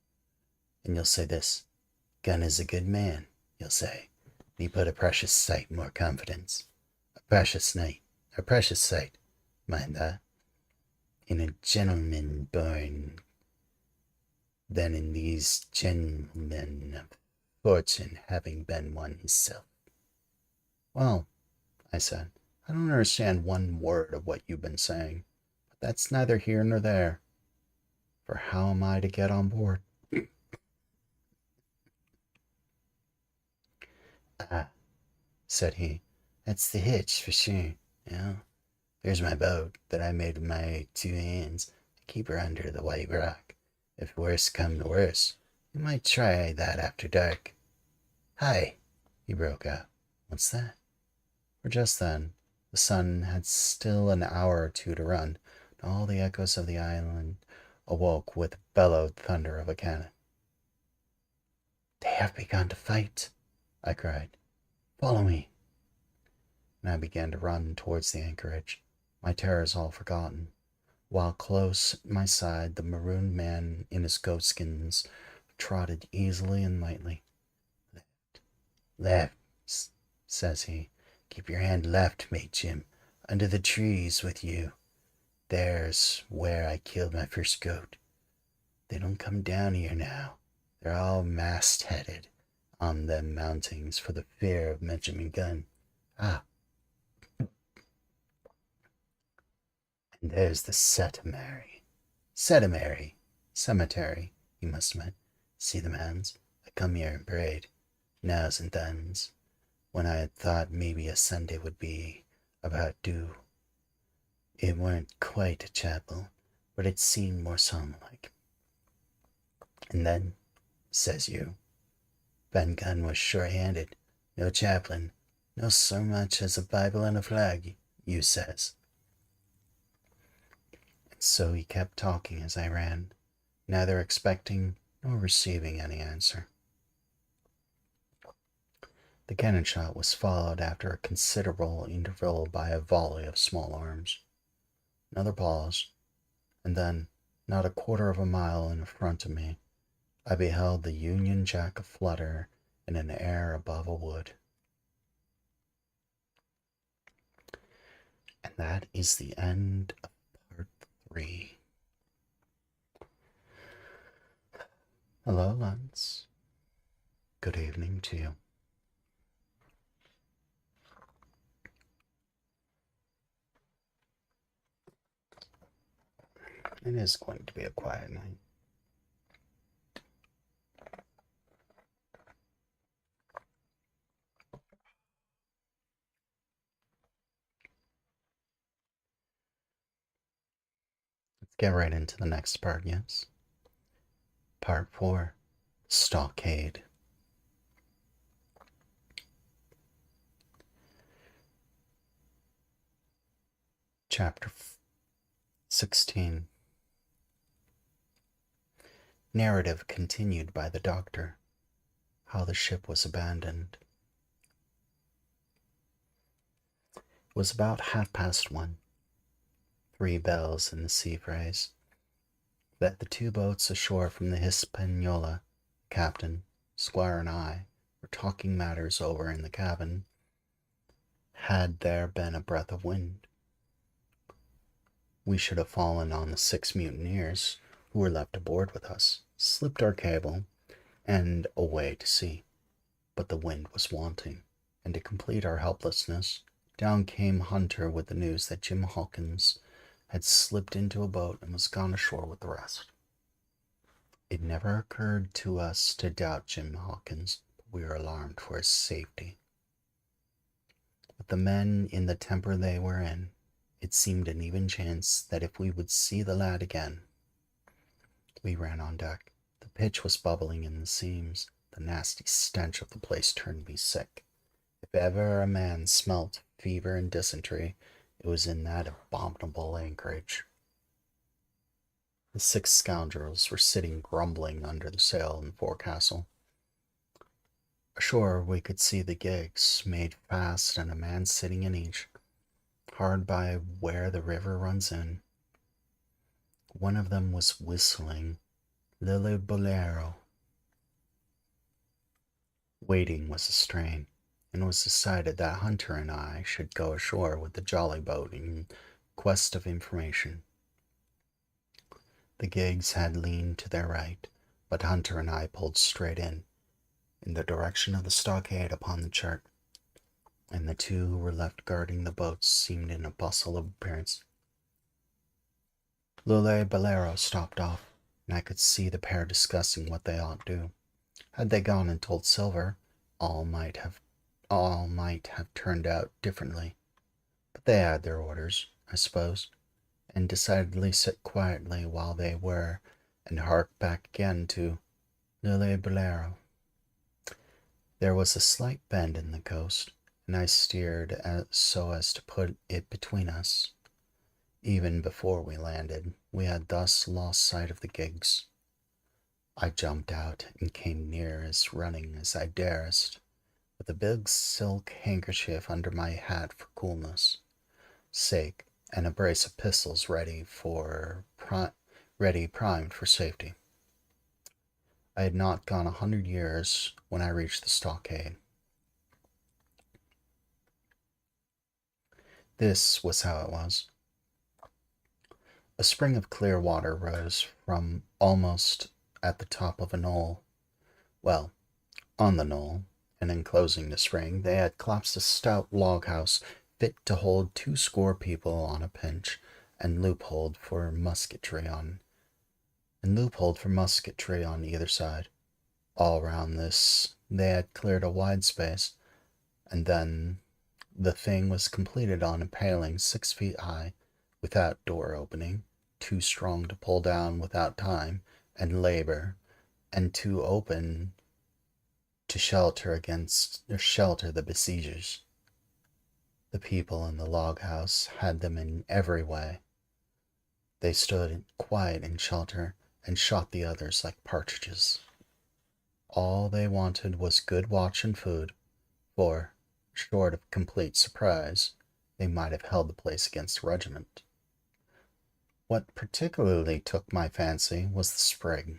and you'll say this, Gun is a good man, you'll say, and he put a precious sight more confidence. A precious sight, mind that, in a gentleman born than in these gentlemen of fortune having been one himself. Well, I said, I don't understand one word of what you've been saying, but that's neither here nor there. For how am I to get on board? Ah, said he, that's the hitch for sure. There's my boat that I made with my 2 hands to keep her under the white rock. If worse come to worse, we might try that after dark. Hi, he broke out. What's that? For just then, the sun had still an hour or two to run, and all the echoes of the island awoke with the bellowed thunder of a cannon. They have begun to fight, I cried. Follow me. And I began to run towards the anchorage, my terrors all forgotten, while close at my side the marooned man in his goatskins trotted easily and lightly. Left, says he. Keep your hand left, mate Jim, under the trees with you. There's where I killed my first goat. They don't come down here now. They're all mast-headed on them mountings for the fear of Benjamin Gunn. Ah, and there's the cemetery, you must have meant. See the mans? I come here and prayed, nows and thens, when I had thought maybe a Sunday would be about due. It weren't quite a chapel, but it seemed more solemn-like. And then, says you, Ben Gunn was sure-handed, no chaplain, no so much as a Bible and a flag, you says. And so he kept talking as I ran, neither expecting nor receiving any answer. The cannon shot was followed after a considerable interval by a volley of small arms. Another pause, and then, not a quarter of a mile in front of me, I beheld the Union Jack aflutter in an air above a wood. And that is the end of part 3. Hello, Lance. Good evening to you. It is going to be a quiet night. Let's get right into the next part, yes? Part 4, Stockade. Chapter 16. Narrative continued by the doctor. How the ship was abandoned. It was about 1:30, 3 bells in the sea phrase, that the 2 boats ashore from the Hispaniola, captain, Squire, and I were talking matters over in the cabin. Had there been a breath of wind, we should have fallen on the 6 mutineers who were left aboard with us, slipped our cable, and away to sea. But the wind was wanting, and to complete our helplessness, down came Hunter with the news that Jim Hawkins had slipped into a boat and was gone ashore with the rest. It never occurred to us to doubt Jim Hawkins, but we were alarmed for his safety. With the men in the temper they were in, it seemed an even chance that if we would see the lad again, We ran on deck. The pitch was bubbling in the seams. The nasty stench of the place turned me sick. If ever a man smelt fever and dysentery, it was in that abominable anchorage. The 6 scoundrels were sitting grumbling under the sail in the forecastle. Ashore we could see the gigs made fast and a man sitting in each, hard by where the river runs in. One of them was whistling Lily Bolero. Waiting was a strain, and it was decided that Hunter and I should go ashore with the jolly boat in quest of information. The gigs had leaned to their right, but Hunter and I pulled straight in the direction of the stockade upon the chart, and the two who were left guarding the boats seemed in a bustle of appearance. Lule Bolero stopped off, and I could see the pair discussing what they ought to do. Had they gone and told Silver, all might have turned out differently. But they had their orders, I suppose, and decidedly sit quietly while they were, and hark back again to Lule Bolero. There was a slight bend in the coast, and I steered so as to put it between us. Even before we landed, we had thus lost sight of the gigs. I jumped out and came near as running as I darest, with a big silk handkerchief under my hat for coolness' sake, and a brace of pistols ready primed for safety. I had not gone 100 years when I reached the stockade. This was how it was. A spring of clear water rose from almost at the top of a knoll. Well, on the knoll, and enclosing the spring, they had collapsed a stout log house fit to hold 20 people on a pinch, and loopholed for musketry on either side. All round this they had cleared a wide space, and then the thing was completed on a paling 6 feet high, without door opening, too strong to pull down without time and labor, and too open to shelter the besiegers. The people in the log house had them in every way. They stood quiet in shelter and shot the others like partridges. All they wanted was good watch and food, for, short of complete surprise, they might have held the place against a regiment. What particularly took my fancy was the sprig,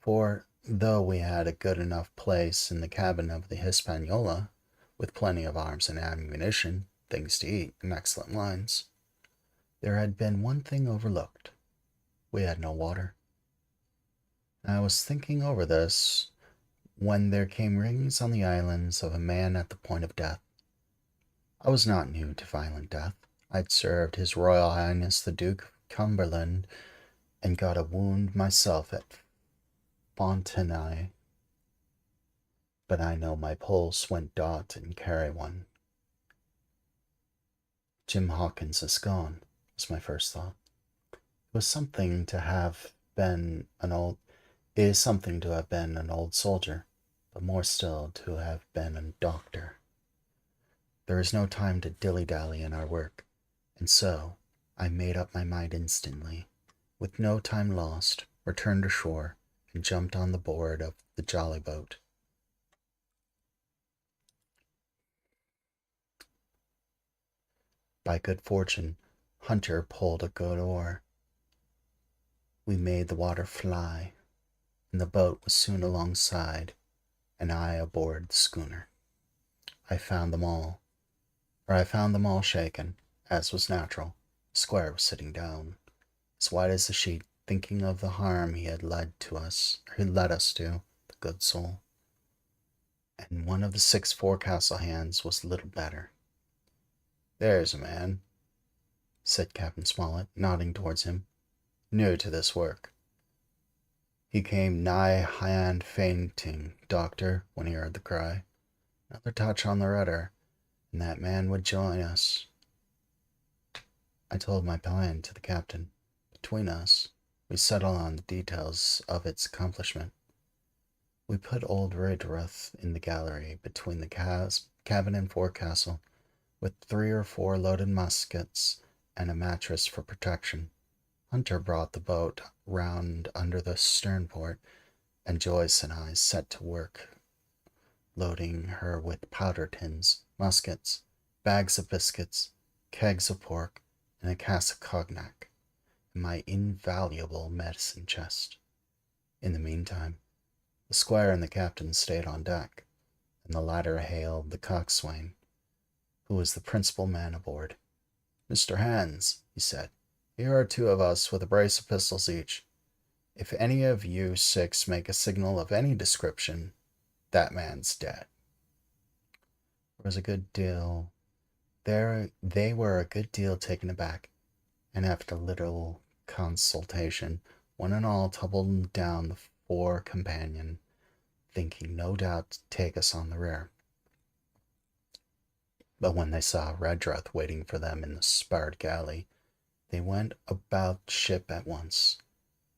for though we had a good enough place in the cabin of the Hispaniola, with plenty of arms and ammunition, things to eat, and excellent wines, there had been one thing overlooked. We had no water. I was thinking over this when there came rings on the islands of a man at the point of death. I was not new to violent death. I'd served His Royal Highness the Duke of Cumberland, and got a wound myself at Fontenay. But I know my pulse went dot and carry one. Jim Hawkins is gone, was my first thought. It is something to have been an old soldier, but more still to have been a doctor. There is no time to dilly-dally in our work, and so I made up my mind instantly. With no time lost, returned ashore, and jumped on the board of the jolly boat. By good fortune, Hunter pulled a good oar. We made the water fly, and the boat was soon alongside, and I aboard the schooner. I found them all shaken, as was natural. Squire was sitting down, as white as a sheet, thinking of the harm he had led us to, the good soul. And one of the 6 forecastle hands was little better. "There's a man," said Captain Smollett, nodding towards him, "new to this work. He came nigh hand fainting, Doctor, when he heard the cry. Another touch on the rudder, and that man would join us." I told my plan to the captain. Between us, we settled on the details of its accomplishment. We put old Redruth in the gallery between the cabin and forecastle, with 3 or 4 loaded muskets and a mattress for protection. Hunter brought the boat round under the sternport, and Joyce and I set to work loading her with powder tins, muskets, bags of biscuits, kegs of pork, and a cask of cognac, and my invaluable medicine chest. In the meantime, the squire and the captain stayed on deck, and the latter hailed the coxswain, who was the principal man aboard. "Mr. Hands," he said, "here are 2 of us with a brace of pistols each. If any of you 6 make a signal of any description, that man's dead." There was a good deal They were a good deal taken aback, and after a little consultation, one and all tumbled down the fore companion, thinking no doubt to take us on the rear. But when they saw Redruth waiting for them in the spar galley, they went about ship at once,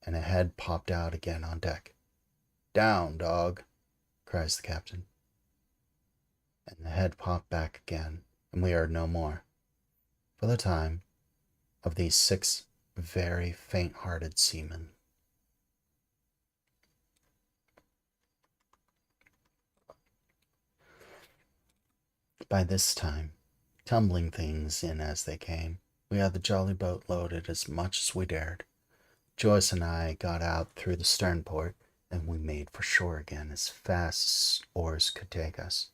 and a head popped out again on deck. "Down, dog!" cries the captain. And the head popped back again, and we heard no more, for the time, of these 6 very faint-hearted seamen. By this time, tumbling things in as they came, we had the jolly boat loaded as much as we dared. Joyce and I got out through the sternport, and we made for shore again as fast as oars could take us.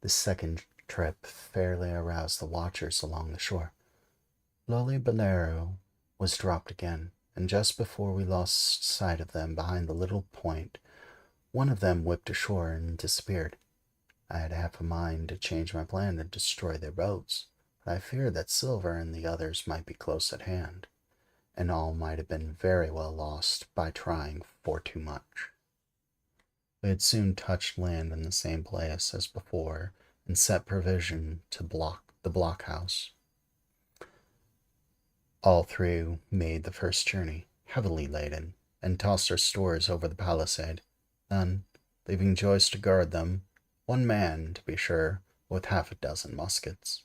This second trip fairly aroused the watchers along the shore. Lolly-Bolero was dropped again, and just before we lost sight of them behind the little point, one of them whipped ashore and disappeared. I had half a mind to change my plan to destroy their boats, but I feared that Silver and the others might be close at hand, and all might have been very well lost by trying for too much. We had soon touched land in the same place as before, and set provision to block the blockhouse. All 3 made the first journey, heavily laden, and tossed our stores over the palisade. Then, leaving Joyce to guard them, 1 man, to be sure, with half a dozen muskets,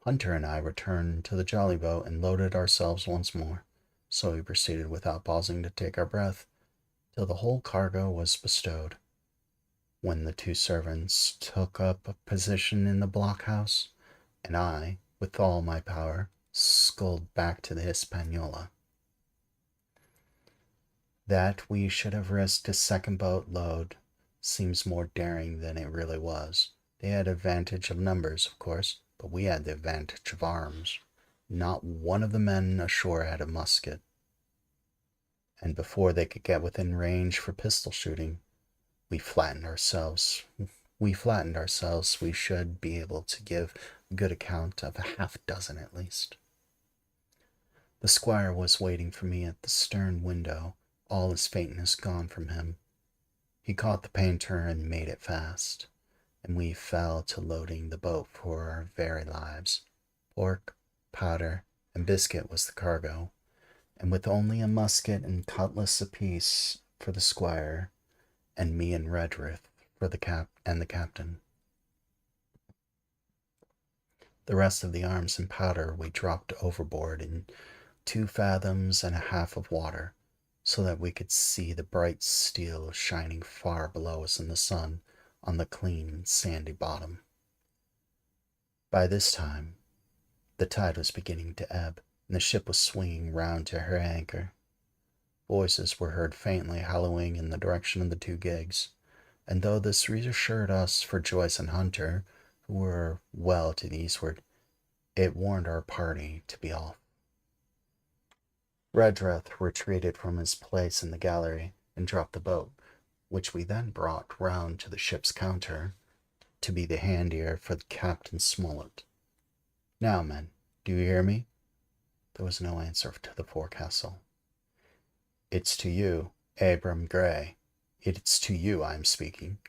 Hunter and I returned to the jolly boat and loaded ourselves once more. So we proceeded without pausing to take our breath, till the whole cargo was bestowed, when the 2 servants took up a position in the blockhouse, and I, with all my power, sculled back to the Hispaniola. That we should have risked a second boat load seems more daring than it really was. They had advantage of numbers, of course, but we had the advantage of arms. Not one of the men ashore had a musket, and before they could get within range for pistol shooting, we flattened ourselves. We should be able to give a good account of a half dozen at least. The squire was waiting for me at the stern window, all his faintness gone from him. He caught the painter and made it fast, and we fell to loading the boat for our very lives. Pork, powder, and biscuit was the cargo, and with only a musket and cutlass apiece for the squire, and me and Redruth for the captain. The rest of the arms and powder we dropped overboard in 2 fathoms and a half of water, so that we could see the bright steel shining far below us in the sun on the clean, sandy bottom. By this time, the tide was beginning to ebb, and the ship was swinging round to her anchor. Voices were heard faintly hallooing in the direction of the 2 gigs, and though this reassured us for Joyce and Hunter, who were well to the eastward, it warned our party to be off. Redruth retreated from his place in the gallery and dropped the boat, which we then brought round to the ship's counter, to be the handier for Captain Smollett. "Now, men, do you hear me?" There was no answer to the forecastle. "It's to you, Abram Gray. It's to you I am speaking."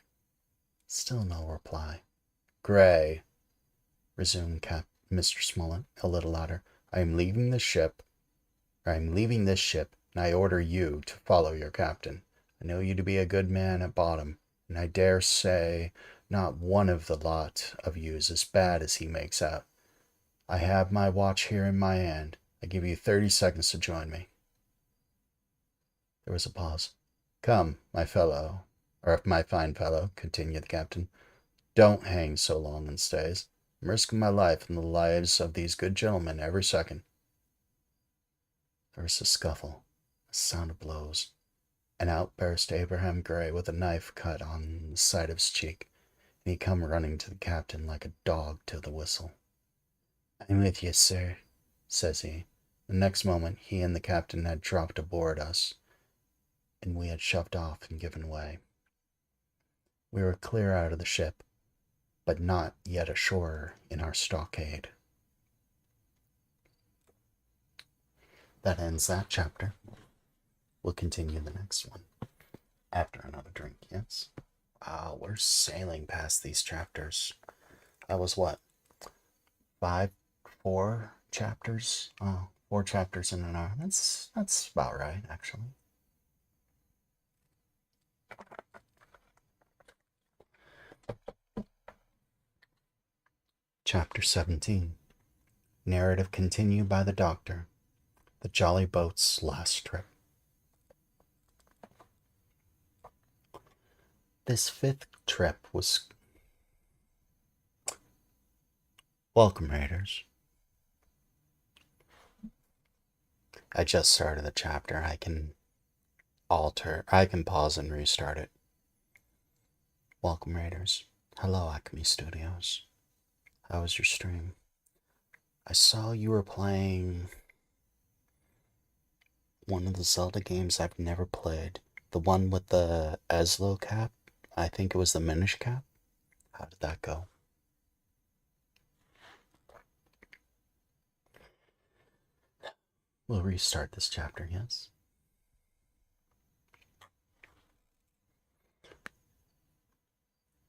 Still no reply. "Gray," resumed Mr. Smollett, a little louder, I am leaving this ship and I order you to follow your captain. I know you to be a good man at bottom, and I dare say not one of the lot of you is as bad as he makes out. I have my watch here in my hand. I give you 30 seconds to join me." There was a pause. "Come, my fellow, or my fine fellow," continued the captain. "Don't hang so long in stays. I'm risking my life and the lives of these good gentlemen every second." There was a scuffle, a sound of blows, and out burst Abraham Gray with a knife cut on the side of his cheek, and he come running to the captain like a dog to the whistle. "I'm with you, sir," says he. The next moment he and the captain had dropped aboard us, and we had shoved off and given way. We were clear out of the ship, but not yet ashore in our stockade. That ends that chapter. We'll continue the next one after another drink, yes? We're sailing past these chapters. That was what? 4 chapters? 4 chapters in an hour. That's about right, actually. Chapter 17. Narrative continued by the Doctor. The Jolly Boat's last trip. This 5th trip was... Welcome, Raiders. I just started the chapter. I can pause and restart it. Welcome, Raiders. Hello, Acme Studios. How was your stream? I saw you were playing one of the Zelda games I've never played. The one with the Aslo cap? I think it was the Minish cap? How did that go? We'll restart this chapter, yes?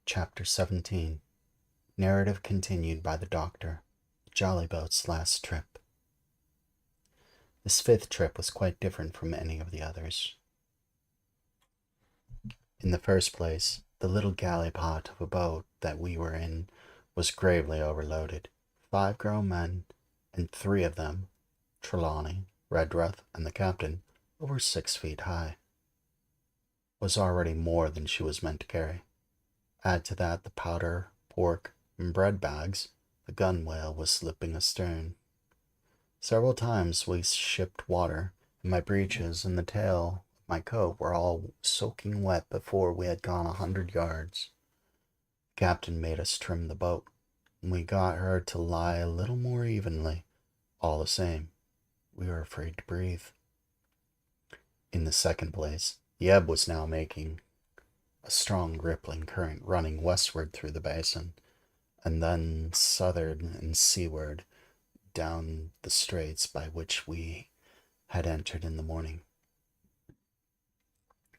Chapter 17. Narrative continued by the Doctor. The Jolly Boat's last trip. This 5th trip was quite different from any of the others. In the first place, the little galley-pot of a boat that we were in was gravely overloaded. 5 grown men, and 3 of them, Trelawney, Redruth, and the captain, over 6 feet high, was already more than she was meant to carry. Add to that the powder, pork, and bread bags, the gunwale was slipping astern. Several times we shipped water, and my breeches and the tail of my coat were all soaking wet before we had gone 100 yards. The captain made us trim the boat, and we got her to lie a little more evenly. All the same, we were afraid to breathe. In the second place, the ebb was now making a strong rippling current running westward through the basin, and then southward and seaward down the straits by which we had entered in the morning.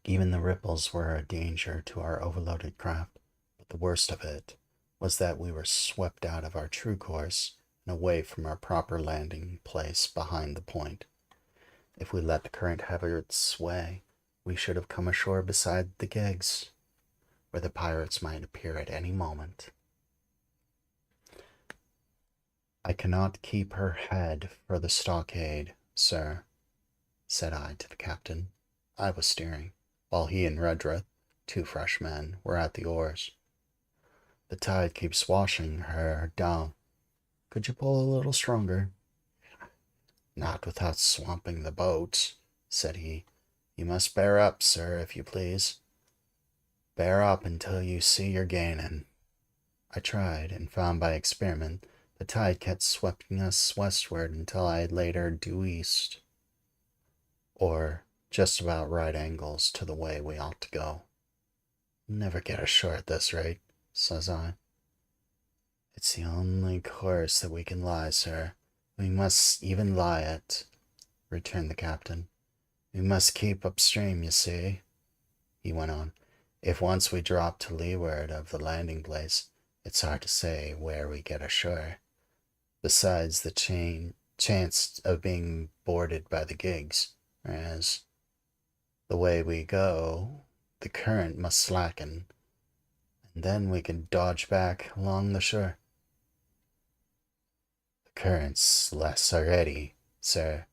Even the ripples were a danger to our overloaded craft, but the worst of it was that we were swept out of our true course and away from our proper landing place behind the point. If we let the current have its way, we should have come ashore beside the gigs, where the pirates might appear at any moment. "I cannot keep her head for the stockade, sir," said I to the captain. I was steering, while he and Redruth, 2 fresh men, were at the oars. "The tide keeps washing her down. Could you pull a little stronger?" "Not without swamping the boat," said he. "You must bear up, sir, if you please. Bear up until you see you're gaining." I tried, and found by experiment the tide kept sweeping us westward until I had laid her due east, or just about right angles to the way we ought to go. "Never get ashore at this rate," says I. "It's the only course that we can lie, sir. We must even lie it," returned the captain. "We must keep upstream, you see," he went on. "If once we drop to leeward of the landing place, it's hard to say where we get ashore. Besides the chance of being boarded by the gigs, As the way we go, the current must slacken, and then we can dodge back along the shore. The current's less already, sir,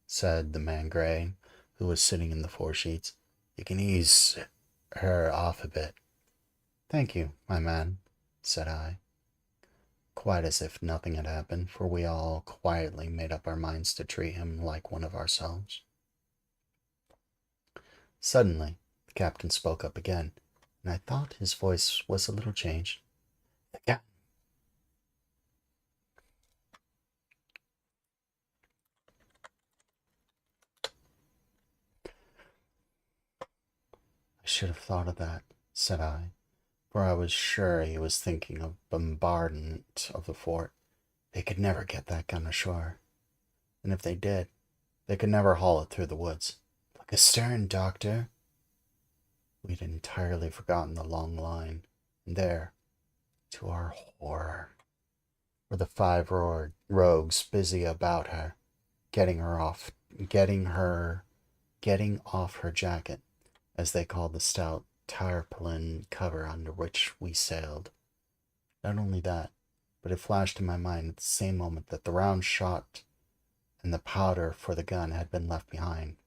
said the man Gray, who was sitting in the foresheets. You can ease her off a bit. Thank you, my man, said I, quite as if nothing had happened, for we all quietly made up our minds to treat him like one of ourselves. Suddenly, the captain spoke up again, and I thought his voice was a little changed. The I should have thought of that, said I, for I was sure he was thinking of bombardment of the fort. They could never get that gun ashore, and if they did, they could never haul it through the woods. Look astern, Doctor. We'd entirely forgotten the long line, and there, to our horror, were the 5 rogues busy about her, getting off her jacket, as they called the stout tarpaulin cover under which we sailed. Not only that, but it flashed in my mind at the same moment that the round shot and the powder for the gun had been left behind,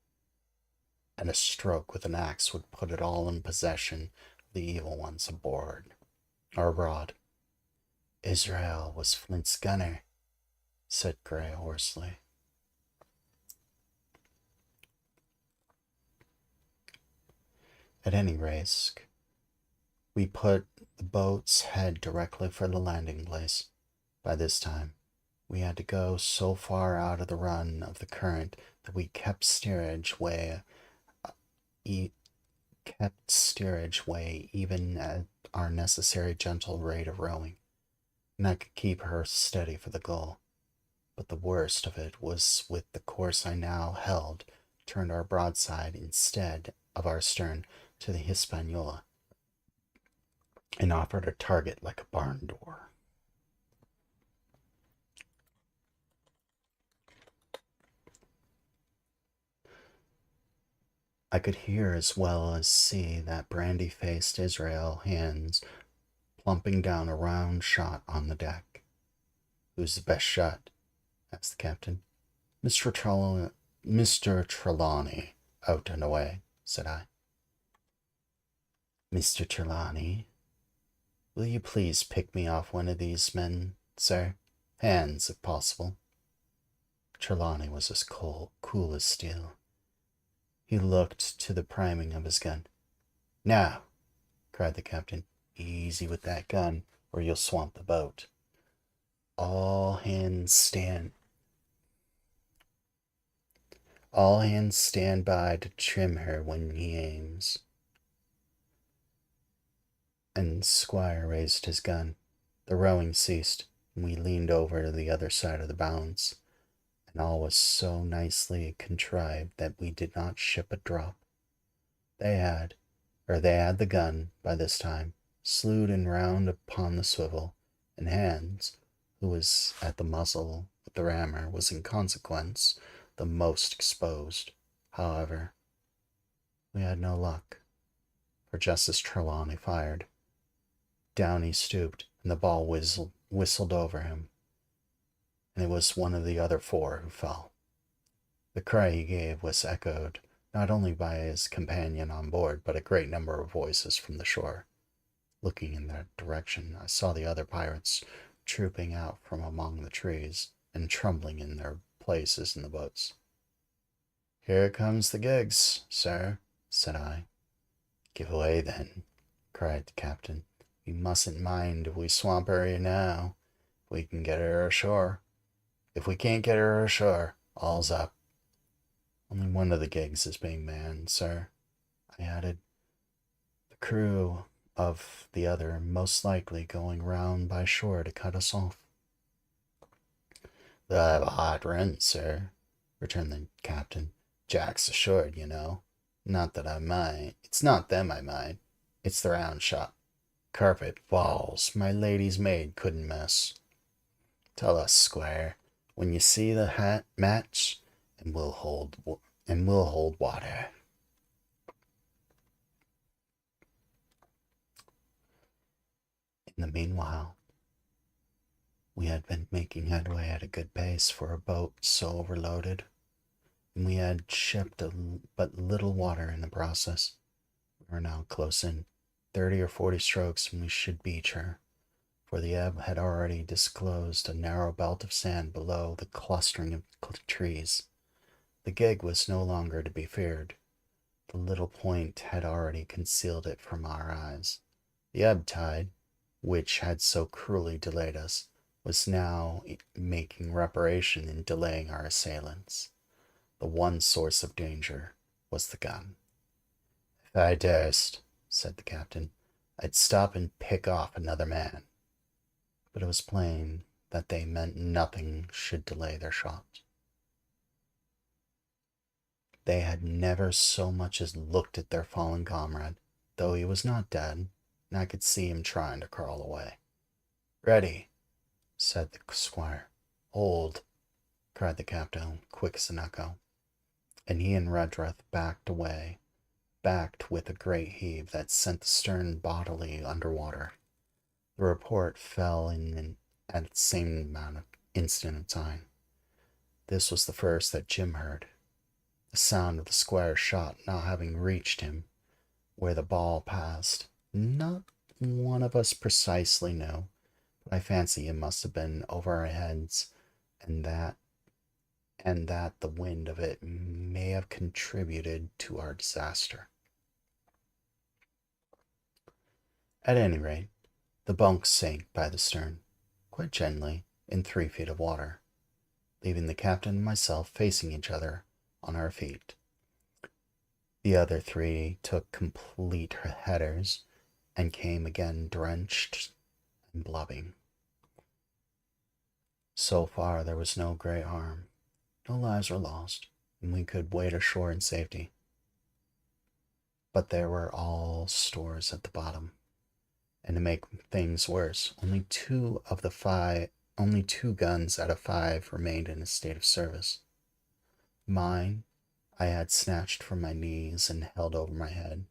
and a stroke with an axe would put it all in possession of the evil ones aboard or abroad. Israel was Flint's gunner, said Gray hoarsely. At any risk, we put the boat's head directly for the landing place. By this time, we had to go so far out of the run of the current that we kept steerage way even at our necessary gentle rate of rowing, and I could keep her steady for the goal. But the worst of it was with the course I now held turned our broadside instead of our stern to the Hispaniola, and offered a target like a barn door. I could hear as well as see that brandy-faced Israel hands plumping down a round shot on the deck. Who's the best shot? Asked the captain. Mr. Trelawney, out and away, said I. Mr. Trelawney, will you please pick me off one of these men, sir? Hands, if possible. Trelawney was as cool as steel. He looked to the priming of his gun. Now, cried the captain, easy with that gun, or you'll swamp the boat. All hands stand by to trim her when he aims. And Squire raised his gun. The rowing ceased, and we leaned over to the other side of the bounds, and all was so nicely contrived that we did not ship a drop. They had the gun by this time, slewed and round upon the swivel, and Hans, who was at the muzzle with the rammer, was in consequence the most exposed. However, we had no luck, for just as Trelawney fired, down he stooped, and the ball whistled over him, and it was one of the other 4 who fell. The cry he gave was echoed not only by his companion on board, but a great number of voices from the shore. Looking in that direction, I saw the other pirates trooping out from among the trees and trembling in their places in the boats. Here comes the gigs, sir, said I. Give way, then, cried the captain. We mustn't mind if we swamp her now. We can get her ashore. If we can't get her ashore, all's up. Only one of the gigs is being manned, sir, I added. The crew of the other most likely going round by shore to cut us off. They'll have a hot run, sir, returned the captain. Jack's assured, you know. Not that I mind. It's not them I mind. It's the round shot. Carpet, walls, my lady's maid couldn't miss. Tell us, Squire, when you see the match, and we'll hold and we'll hold water. In the meanwhile, we had been making headway at a good pace for a boat so overloaded, and we had shipped but little water in the process. We were now close in 30 or 40 strokes, and we should beach her, for the ebb had already disclosed a narrow belt of sand below the clustering of trees. The gig was no longer to be feared. The little point had already concealed it from our eyes. The ebb tide, which had so cruelly delayed us, was now making reparation in delaying our assailants. The one source of danger was the gun. If I durst, said the captain, I'd stop and pick off another man. But it was plain that they meant nothing should delay their shot. They had never so much as looked at their fallen comrade, though he was not dead, and I could see him trying to crawl away. Ready, said the squire. Hold, cried the captain, quick as an echo, and he and Redruth backed away, backed with a great heave that sent the stern bodily under water. The report fell in at the same amount of instant of time. This was the first that Jim heard, the sound of the squire's shot now having reached him where the ball passed. Not one of us precisely knew, but I fancy it must have been over our heads, and that the wind of it may have contributed to our disaster. At any rate, the bunk sank by the stern, quite gently, in 3 feet of water, leaving the captain and myself facing each other on our feet. The other 3 took complete headers and came again drenched and blubbing. So far there was no great harm. No lives were lost, and we could wade ashore in safety. But there were all stores at the bottom, and to make things worse, only 2 guns out of 5 remained in a state of service. Mine I had snatched from my knees and held over my head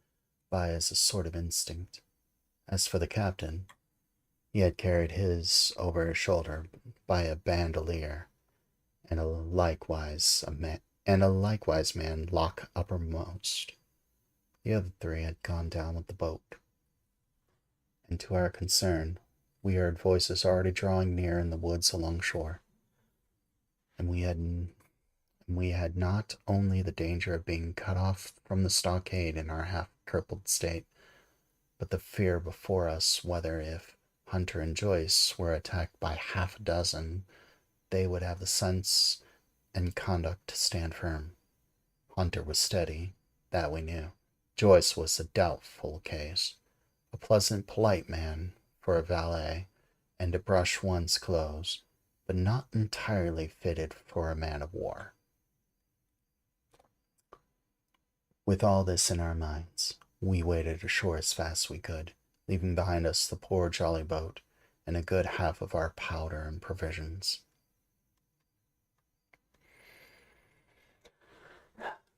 by as a sort of instinct. As for the captain, he had carried his over his shoulder by a bandolier, and a likewise man lock uppermost. The other 3 had gone down with the boat, and to our concern, we heard voices already drawing near in the woods along shore, and we had not only the danger of being cut off from the stockade in our half-crippled state, but the fear before us whether if Hunter and Joyce were attacked by half a dozen, they would have the sense and conduct to stand firm. Hunter was steady, that we knew. Joyce was a doubtful case, a pleasant, polite man for a valet, and to brush one's clothes, but not entirely fitted for a man of war. With all this in our minds, we waded ashore as fast as we could, leaving behind us the poor jolly boat and a good half of our powder and provisions.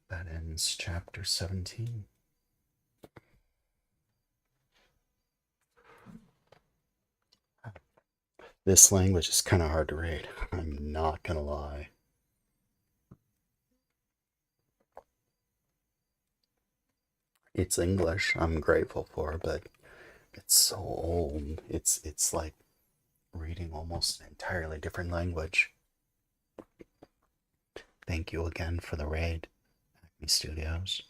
That ends chapter 17. This language is kind of hard to read. I'm not gonna lie. It's English, I'm grateful for, but it's so old. It's like reading almost an entirely different language. Thank you again for the raid, Acme Studios.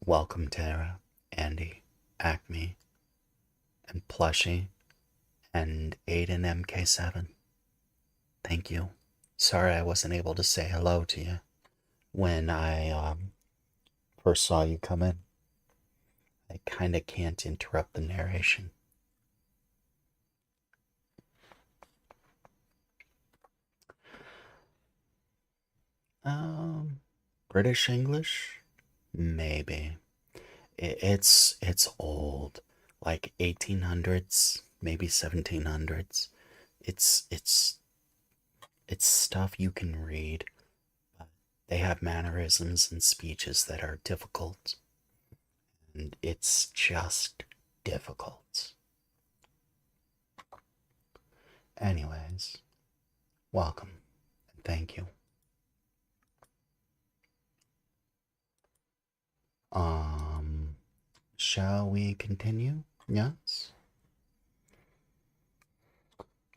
Welcome Tara, Andy, Acme, and Plushy, and Aiden MK7. Thank you. Sorry I wasn't able to say hello to you when I first saw you come in. I kinda can't interrupt the narration. British English? Maybe. It's old, like 1800s, maybe 1700s. It's stuff you can read, but They have mannerisms and speeches that are difficult, and it's just difficult. Anyways, welcome and thank you. Shall we continue? Yes?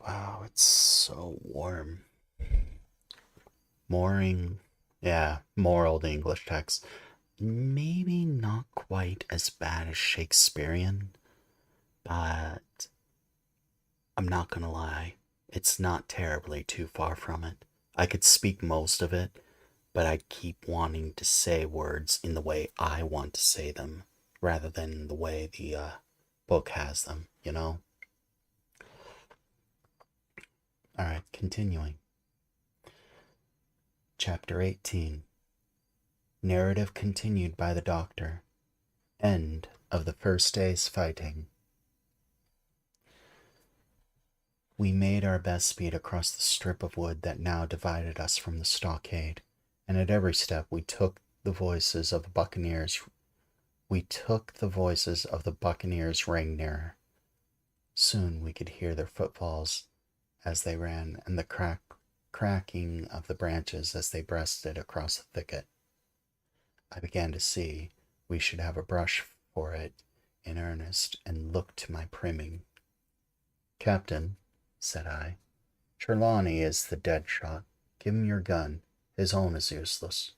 Wow, it's so warm. More old English text. Maybe not quite as bad as Shakespearean, but I'm not gonna lie, it's not terribly too far from it. I could speak most of it, but I keep wanting to say words in the way I want to say them, rather than the way the book has them, you know? Alright, continuing. Chapter 18. Narrative continued by the Doctor. End of the first day's fighting. We made our best speed across the strip of wood that now divided us from the stockade, and at every step we took the voices of the buccaneers ring nearer. Soon we could hear their footfalls as they ran, and the cracking of the branches as they breasted across the thicket. I began to see we should have a brush for it in earnest, and looked to my priming. "Captain," said I, "Trelawney is the dead shot. Give him your gun. His own is useless."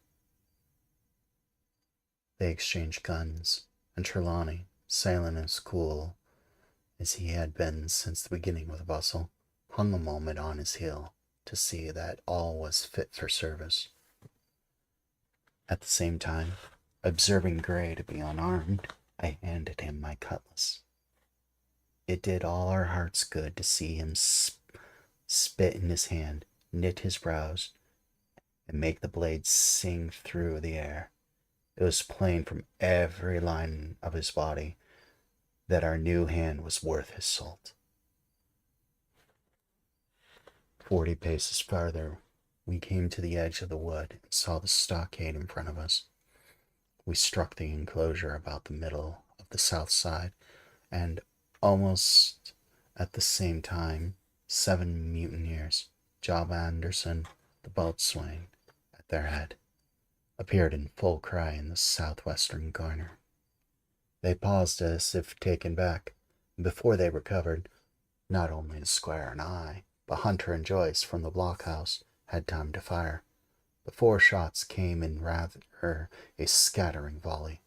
They exchanged guns, and Trelawney, silent as cool as he had been since the beginning of the bustle, hung a moment on his heel to see that all was fit for service. At the same time, observing Gray to be unarmed, I handed him my cutlass. It did all our hearts good to see him spit in his hand, knit his brows, and make the blade sing through the air. It was plain from every line of his body that our new hand was worth his salt. 40 paces farther, we came to the edge of the wood and saw the stockade in front of us. We struck the enclosure about the middle of the south side, and almost at the same time, 7 mutineers, Job Anderson, the boatswain, at their head, appeared in full cry in the southwestern corner. They paused as if taken back, and before they recovered, not only the squire and I, but Hunter and Joyce from the blockhouse had time to fire. The 4 shots came in rather a scattering volley,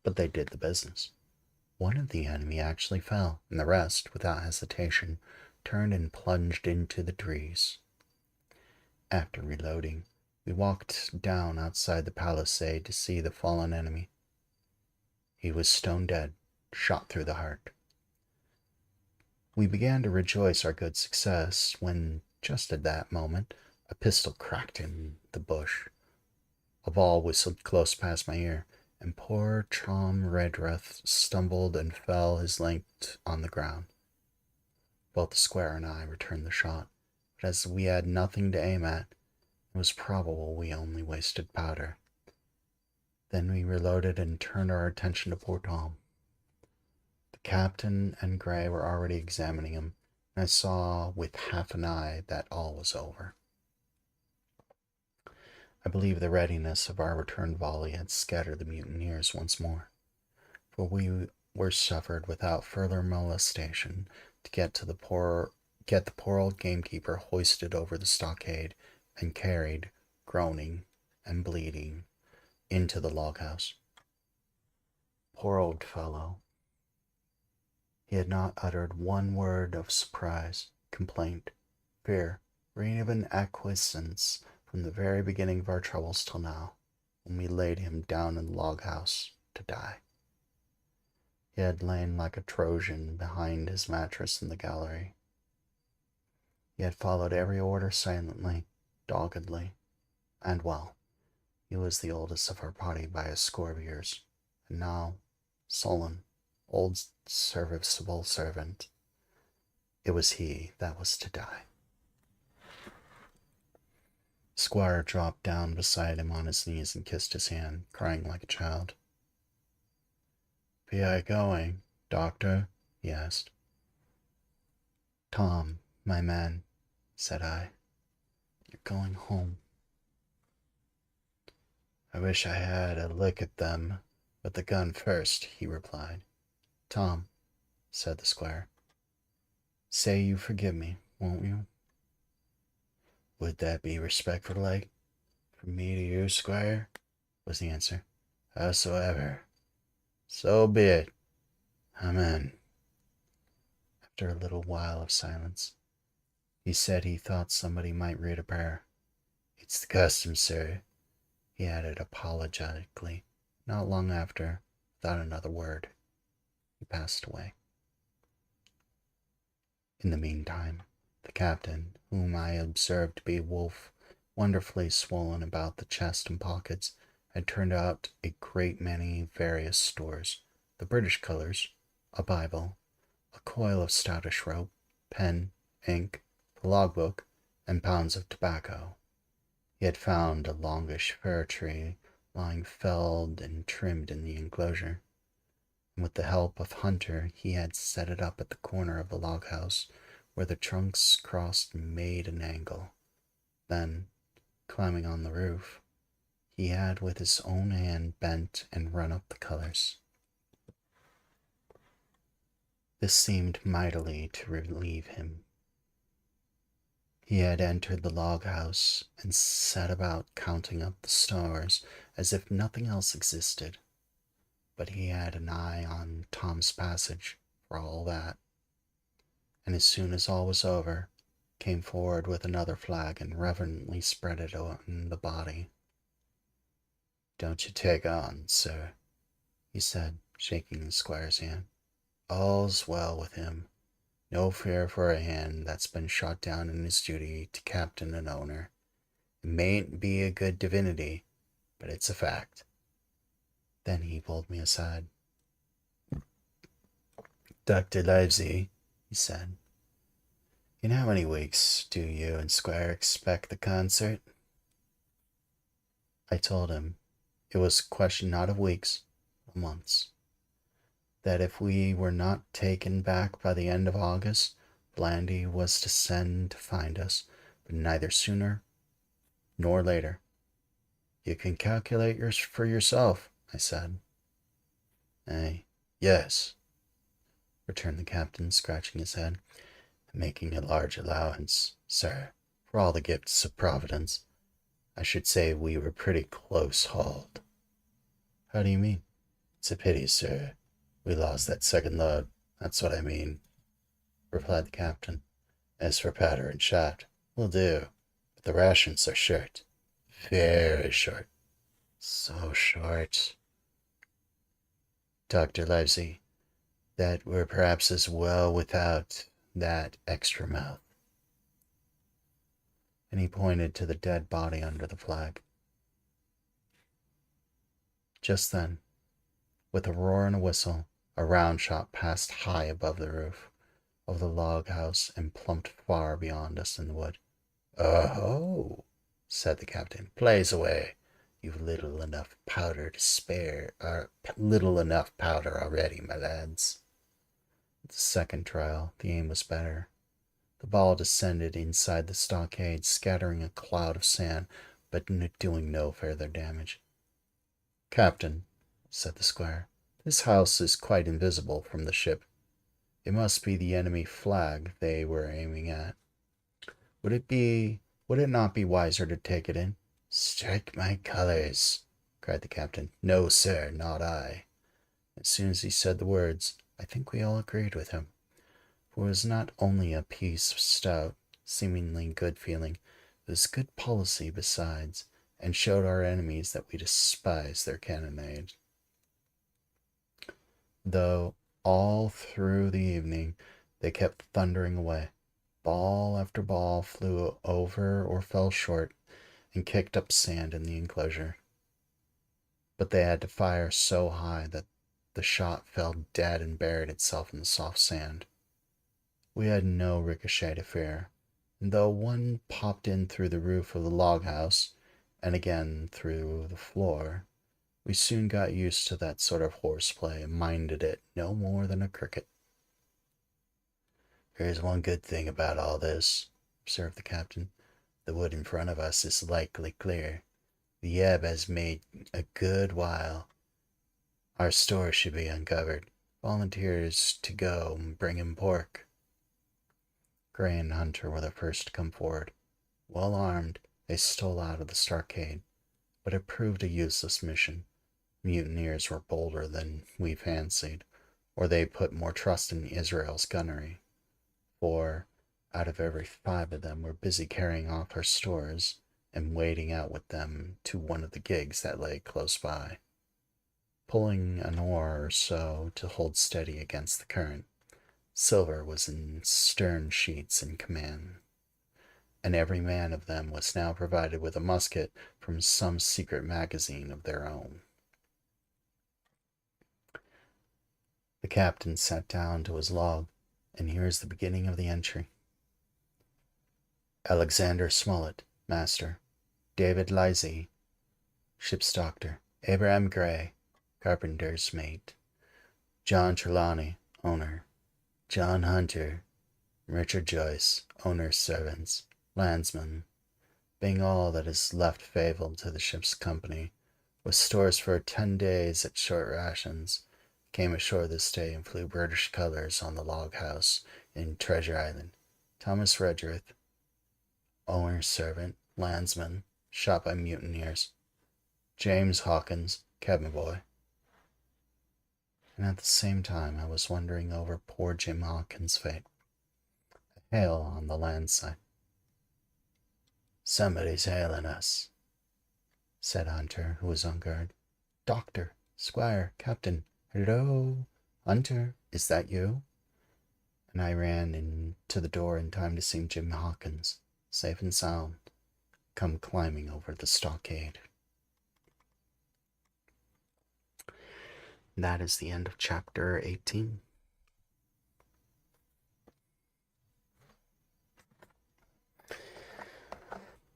but they did the business. One of the enemy actually fell, and the rest, without hesitation, turned and plunged into the trees. After reloading, we walked down outside the palisade to see the fallen enemy. He was stone dead, shot through the heart. We began to rejoice our good success when, just at that moment, a pistol cracked in the bush. A ball whistled close past my ear, and poor Tom Redruth stumbled and fell his length on the ground. Both the squire and I returned the shot, but as we had nothing to aim at, it was probable we only wasted powder. Then we reloaded and turned our attention to poor Tom. The captain and Gray were already examining him, and I saw with half an eye that all was over. I believe the readiness of our return volley had scattered the mutineers once more, for we were suffered without further molestation to get the poor old gamekeeper hoisted over the stockade and carried, groaning and bleeding, into the log-house. Poor old fellow. He had not uttered one word of surprise, complaint, fear, or even acquiescence from the very beginning of our troubles till now, when we laid him down in the log-house to die. He had lain like a Trojan behind his mattress in the gallery. He had followed every order silently, doggedly, and well. He was the oldest of our party by a score of years, and now, sullen, old serviceable servant, it was he that was to die. squire dropped down beside him on his knees and kissed his hand, crying like a child. "Be I going, doctor?" he asked. "Tom, my man," said I, "you're going home." "I wish I had a lick at them with the gun first," he replied. "Tom," said the squire, "say you forgive me, won't you?" "Would that be respectful like, from me to you, squire?" was the answer. "Howsoever, so be it. Amen." After a little while of silence, he said he thought somebody might read a prayer. "It's the custom, sir," he added apologetically. Not long after, without another word, he passed away. In the meantime, the captain, whom I observed to be a wolf, wonderfully swollen about the chest and pockets, had turned out a great many various stores, the British colors, a Bible, a coil of stoutish rope, pen, ink, the logbook, and pounds of tobacco. He had found a longish fir tree lying felled and trimmed in the enclosure, and with the help of Hunter he had set it up at the corner of the log house, where the trunks crossed and made an angle. Then, climbing on the roof, he had with his own hand bent and run up the colors. This seemed mightily to relieve him. He had entered the log house and set about counting up the stars as if nothing else existed. But he had an eye on Tom's passage for all that, and as soon as all was over, came forward with another flag and reverently spread it on the body. "Don't you take on, sir," he said, shaking the squire's hand. "All's well with him. No fear for a hand that's been shot down in his duty to captain and owner. It mayn't be a good divinity, but it's a fact." Then he pulled me aside. "Dr. Livesey," he said, "in how many weeks do you and Squire expect the concert?" I told him it was a question not of weeks, but months. That if we were not taken back by the end of August, Blandy was to send to find us, but neither sooner nor later. "You can calculate yours for yourself," I said. Yes," returned the captain, scratching his head, "making a large allowance, sir, for all the gifts of Providence. I should say we were pretty close hauled." "How do you mean?" "It's a pity, sir, we lost that second load, that's what I mean," replied the captain. "As for powder and shot, will do, but the rations are short, very short, so short, Dr. Livesey, that we're perhaps as well without that extra mouth." And he pointed to the dead body under the flag. Just then, with a roar and a whistle, a round shot passed high above the roof of the log house and plumped far beyond us in the wood. "Oh-ho!" said the captain. "Blaze away. You've little enough powder to spare, little enough powder already, my lads." At the second trial, the aim was better. The ball descended inside the stockade, scattering a cloud of sand, but doing no further damage. "Captain," said the squire, "this house is quite invisible from the ship. It must be the enemy flag they were aiming at. Would it not be wiser to take it in?" "Strike my colors!" cried the captain. "No, sir, not I." As soon as he said the words, I think we all agreed with him, for it was not only a piece of stout, seemingly good feeling, it was good policy besides, and showed our enemies that we despised their cannonade. Though all through the evening they kept thundering away. Ball after ball flew over or fell short and kicked up sand in the enclosure. But they had to fire so high that the shot fell dead and buried itself in the soft sand. We had no ricochet to fear, though one popped in through the roof of the log house and again through the floor. We soon got used to that sort of horseplay and minded it no more than a cricket. "There is one good thing about all this," observed the captain. "The wood in front of us is likely clear. The ebb has made a good while. Our stores should be uncovered. Volunteers to go and bring him pork." Gray and Hunter were the first to come forward. Well armed, they stole out of the stockade, but it proved a useless mission. Mutineers were bolder than we fancied, or they put more trust in Israel's gunnery. 4 out of every 5 of them were busy carrying off our stores and wading out with them to one of the gigs that lay close by, pulling an oar or so to hold steady against the current. Silver was in stern sheets in command, and every man of them was now provided with a musket from some secret magazine of their own. The captain sat down to his log, and here is the beginning of the entry. Alexander Smollett, master. David Lizzie, ship's doctor. Abraham Gray, carpenter's mate. John Trelawney, owner. John Hunter, Richard Joyce, owner's servants, landsmen, being all that is left faithful to the ship's company, with stores for 10 days at short rations, came ashore this day and flew British colors on the log house in Treasure Island. Thomas Redruth, owner's servant, landsman, shot by mutineers. James Hawkins, cabin boy. And at the same time I was wondering over poor Jim Hawkins' fate. A hail on the land side. "Somebody's hailing us," said Hunter, who was on guard. "Doctor, squire, captain, hello, Hunter, is that you?" And I ran into the door in time to see Jim Hawkins, safe and sound, come climbing over the stockade. That is the end of chapter 18.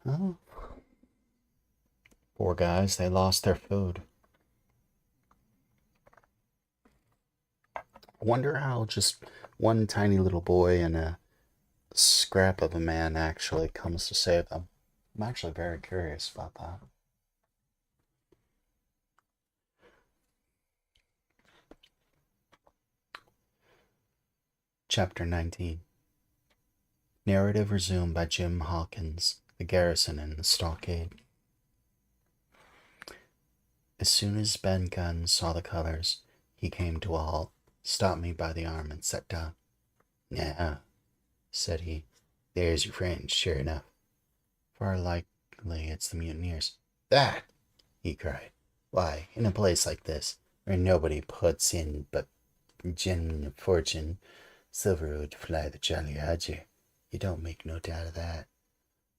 Oh, poor guys, they lost their food. I wonder how just one tiny little boy and a scrap of a man actually comes to save them. I'm actually very curious about that. Chapter 19. Narrative resumed by Jim Hawkins, the garrison in the stockade. As soon as Ben Gunn saw the colors, he came to a halt, stopped me by the arm, and sat down. "Now," said he, "there's your friends, sure enough. Far likely it's the mutineers." "That!" he cried. "Why, in a place like this, where nobody puts in but genuine fortune, silver would fly the jolly odger. You don't make no doubt of that.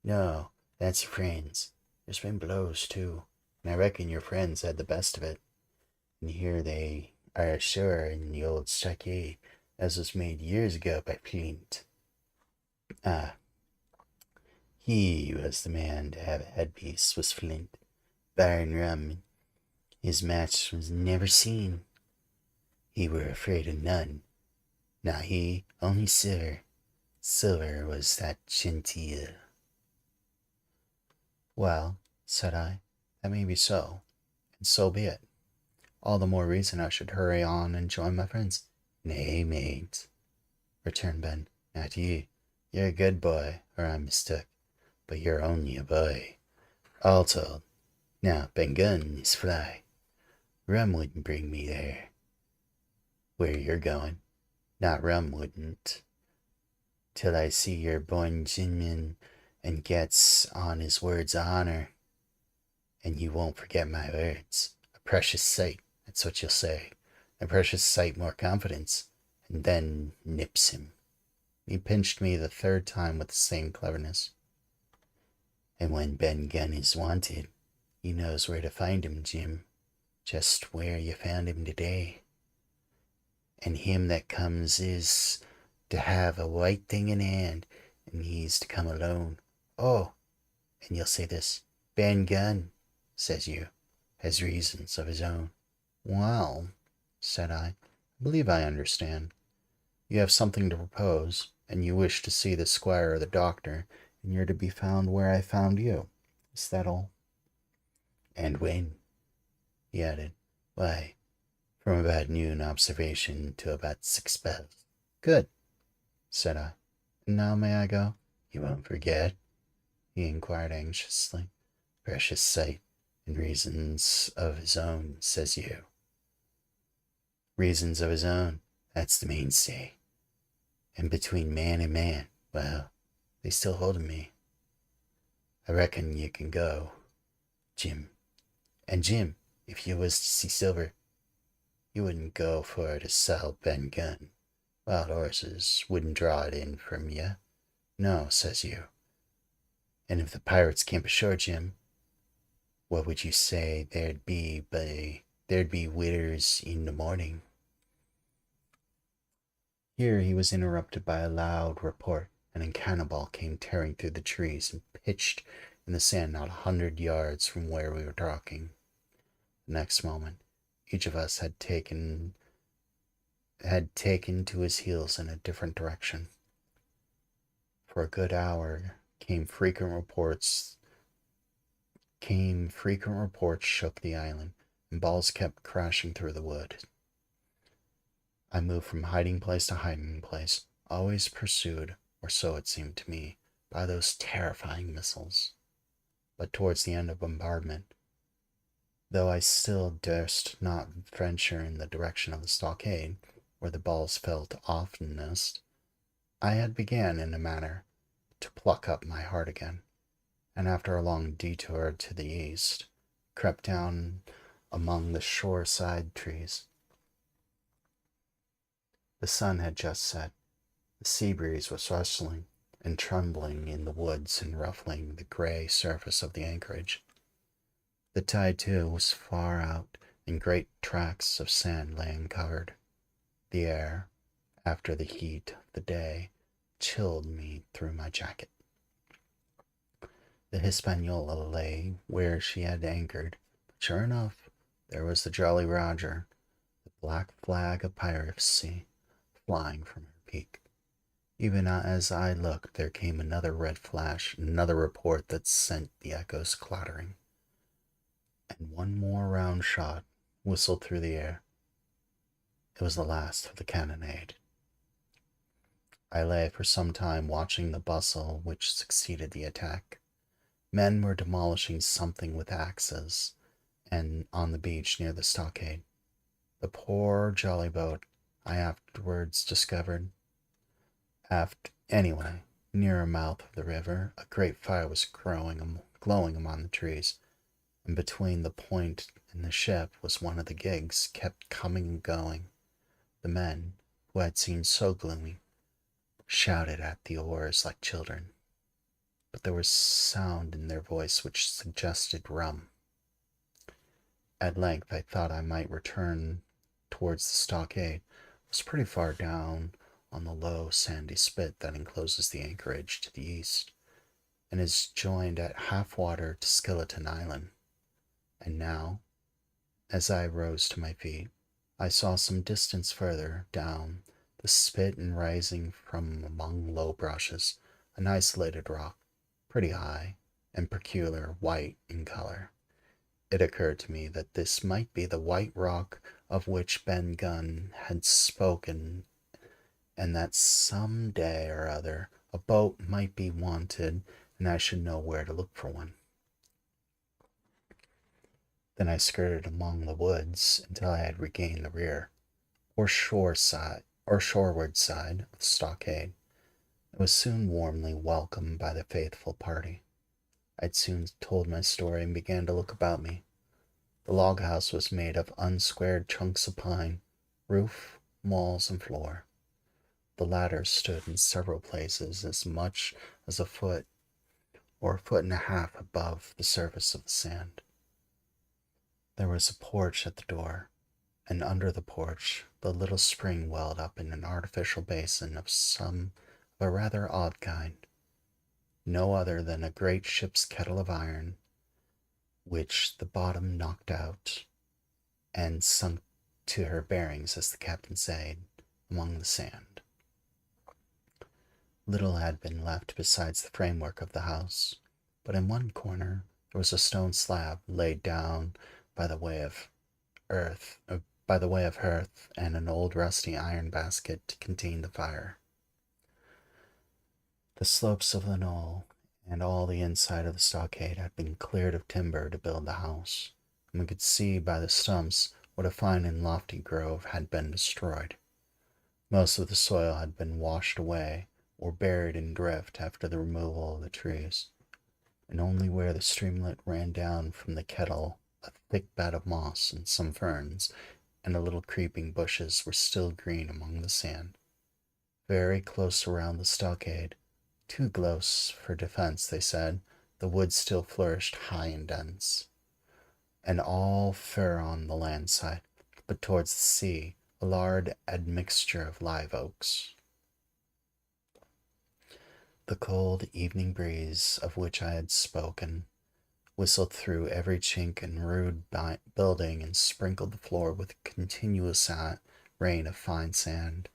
No, that's your friends. There's been blows, too, and I reckon your friends had the best of it. And here they are ashore in the old stockade, as was made years ago by Flint. Ah, he was the man to have a headpiece, was Flint. Barring rum, his match was never seen. He were afraid of none. Not he, only silver. Silver was that genteel." "Well," said I, "that may be so, and so be it. All the more reason I should hurry on and join my friends." "Nay, mate," returned Ben, "not you. You're a good boy, or I'm mistook, but you're only a boy. All told. Now, Ben Gunn is fly. Rum wouldn't bring me there, where you're going. Not rum wouldn't, till I see your born gentleman and gets on his words of honor. And you won't forget my words. A precious sight, that's what you'll say. A precious sight more confidence, and then nips him." He pinched me the 3rd time with the same cleverness. "And when Ben Gunn is wanted, he knows where to find him, Jim. Just where you found him today. And him that comes is to have a white thing in hand, and he's to come alone. Oh, and you'll say this, Ben Gunn, says you, has reasons of his own. Well, said I believe I understand. You have something to propose, and you wish to see the squire or the doctor, and you're to be found where I found you. Is that all? And when? He added. Why, from about noon observation to about 6 bells. Good, said I. And now may I go? You won't forget? He inquired anxiously. Precious sight, and reasons of his own, says you. Reasons of his own, that's the mainstay. And between man and man, well, they still hold me. I reckon you can go, Jim. And Jim, if you was to see Silver, you wouldn't go for to sell Ben Gunn. Wild horses wouldn't draw it in from you. No, says you. And if the pirates camp ashore, Jim, what would you say there'd be witters in the morning? Here he was interrupted by a loud report, and a cannonball came tearing through the trees and pitched in the sand not 100 yards from where we were talking. The next moment, each of us had taken to his heels in a different direction. For a good hour frequent reports shook the island, and balls kept crashing through the wood. I moved from hiding place to hiding place, always pursued, or so it seemed to me, by those terrifying missiles. But towards the end of bombardment, though I still durst not venture in the direction of the stockade, where the balls fell oftenest, I had began, in a manner, to pluck up my heart again, and after a long detour to the east, crept down among the shore-side trees. The sun had just set. The sea breeze was rustling and trembling in the woods and ruffling the gray surface of the anchorage. The tide, too, was far out, and great tracts of sand lay uncovered. The air, after the heat of the day, chilled me through my jacket. The Hispaniola lay where she had anchored, but sure enough, there was the Jolly Roger, the black flag of piracy, flying from her peak. Even as I looked, there came another red flash, another report that sent the echoes clattering, and one more round shot whistled through the air. It was the last of the cannonade. I lay for some time watching the bustle which succeeded the attack. Men were demolishing something with axes, and on the beach near the stockade. The poor jolly boat, I afterwards discovered. Anyway, near the mouth of the river, a great fire was glowing among the trees, and between the point and the ship was one of the gigs, kept coming and going. The men, who had seemed so gloomy, shouted at the oars like children, but there was sound in their voice which suggested rum. At length I thought I might return towards the stockade. It was pretty far down on the low sandy spit that encloses the anchorage to the east, and is joined at half water to Skeleton Island. And now, as I rose to my feet, I saw some distance further down the spit and rising from among low brushes an isolated rock, pretty high and peculiar white in color. It occurred to me that this might be the white rock of which Ben Gunn had spoken, and that some day or other a boat might be wanted, and I should know where to look for one. Then I skirted among the woods until I had regained the rear, or shoreward side of the stockade. I was soon warmly welcomed by the faithful party. I'd soon told my story and began to look about me. The log house was made of unsquared chunks of pine, roof, walls, and floor. The latter stood in several places as much as a foot or a foot and a half above the surface of the sand. There was a porch at the door, and under the porch the little spring welled up in an artificial basin of a rather odd kind. no other than a great ship's kettle of iron, which the bottom knocked out and sunk to her bearings, as the captain said, among the sand. Little had been left besides the framework of the house, but in one corner there was a stone slab laid down by the way of earth, and an old rusty iron basket to contain the fire. The slopes of the knoll and all the inside of the stockade had been cleared of timber to build the house, and we could see by the stumps what a fine and lofty grove had been destroyed. Most of the soil had been washed away or buried in drift after the removal of the trees, and only where the streamlet ran down from the kettle a thick bed of moss and some ferns and a little creeping bushes were still green among the sand. Very close around the stockade, too close for defense, they said, the woods still flourished high and dense, and all fair on the land side, but towards the sea a large admixture of live oaks. The cold evening breeze of which I had spoken whistled through every chink and rude building and sprinkled the floor with a continuous rain of fine sand.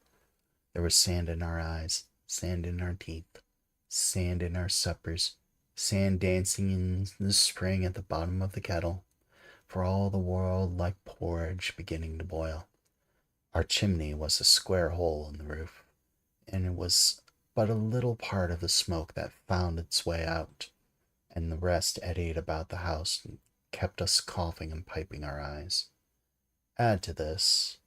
There was sand in our eyes, sand in our teeth, sand in our suppers, sand dancing in the spring at the bottom of the kettle, for all the world like porridge beginning to boil. Our chimney was a square hole in the roof, and it was but a little part of the smoke that found its way out, and the rest eddied about the house and kept us coughing and piping our eyes. Add to this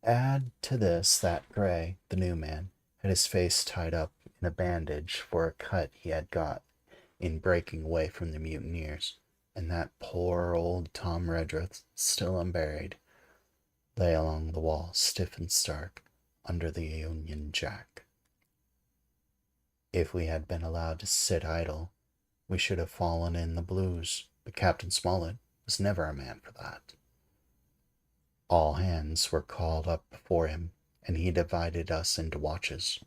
that Gray, the new man, had his face tied up in a bandage for a cut he had got in breaking away from the mutineers, and that poor old Tom Redruth, still unburied, lay along the wall, stiff and stark, under the Union Jack. If we had been allowed to sit idle, we should have fallen in the blues, but Captain Smollett was never a man for that. All hands were called up before him, and he divided us into watches.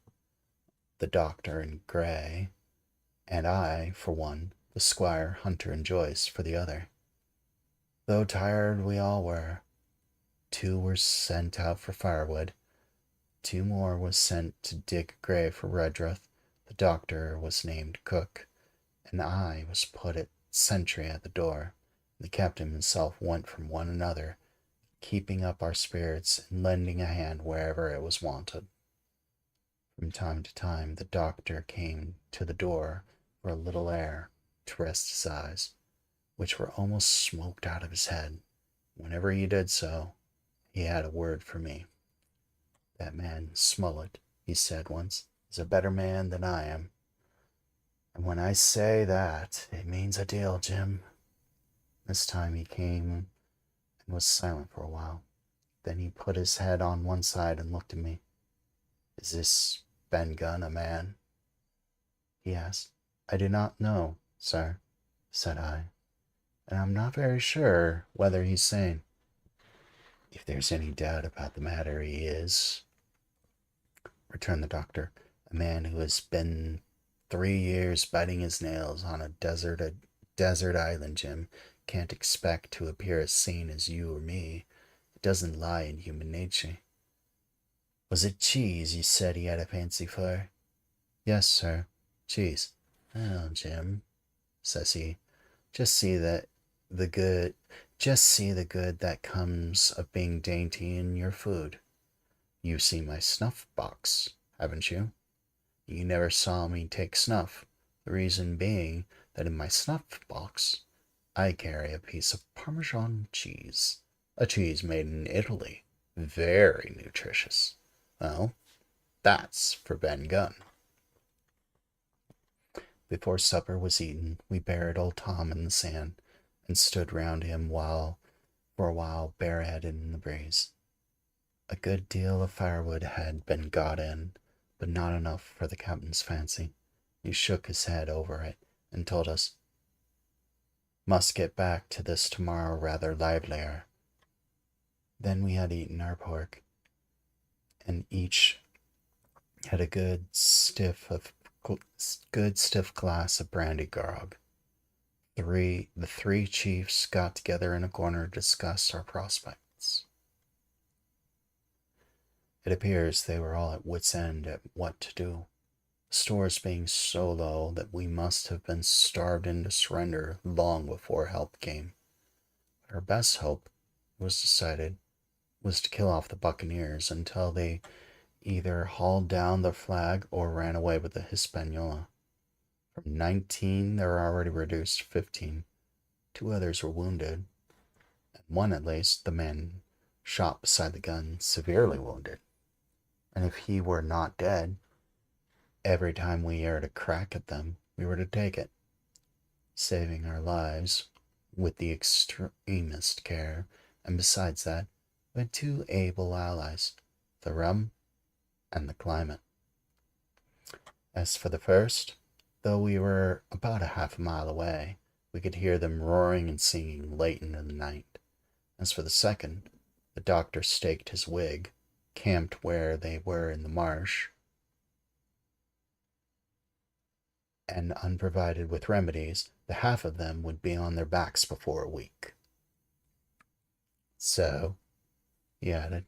The doctor and Gray, and I, for one, the squire, Hunter, and Joyce for the other. Though tired we all were, 2 were sent out for firewood, 2 more was sent to dig a grave for Redruth, the doctor was named cook, and I was put at sentry at the door. The captain himself went from one another, keeping up our spirits and lending a hand wherever it was wanted. From time to time the doctor came to the door for a little air to rest his eyes, which were almost smoked out of his head. Whenever he did so, he had a word for me. "That man Smollett," he said once, "is a better man than I am. And when I say that, it means a deal, Jim." This time he came and was silent for a while. Then he put his head on one side and looked at me. "Is this Ben Gunn a man?" he asked. "I do not know, sir," said I, "and I'm not very sure whether he's sane." "If there's any doubt about the matter, he is," returned the doctor. "A man who has been 3 years biting his nails on a desert island, Jim, can't expect to appear as sane as you or me. It doesn't lie in human nature." "Was it cheese you said he had a fancy for?" "Yes, sir, cheese." "Well, Jim," says he, just see the good that comes of being dainty in your food. You've seen my snuff box, haven't you? You never saw me take snuff, the reason being that in my snuff box I carry a piece of Parmesan cheese, a cheese made in Italy, very nutritious. Well, that's for Ben Gunn." Before supper was eaten, we buried old Tom in the sand, and stood round him for a while bareheaded in the breeze. A good deal of firewood had been got in, but not enough for the captain's fancy. He shook his head over it, and told us, "Must get back to this tomorrow rather livelier." Then we had eaten our pork, and each had a good stiff of good stiff glass of brandy grog. The three chiefs got together in a corner to discuss our prospects. It appears they were all at wit's end at what to do, the stores being so low that we must have been starved into surrender long before help came. But our best hope, it was decided, was to kill off the buccaneers until they either hauled down the flag or ran away with the Hispaniola. From 19, they were already reduced to 15. 2 others were wounded, and one at least, the man shot beside the gun, severely wounded. And if he were not dead, every time we aired a crack at them, we were to take it, saving our lives with the extremest care. And besides that, we had 2 able allies, the rum and the climate. As for the first, though we were about a half a mile away, we could hear them roaring and singing late into the night. As for the second, the doctor staked his wig, camped where they were in the marsh, and unprovided with remedies, the half of them would be on their backs before a week. So, he added,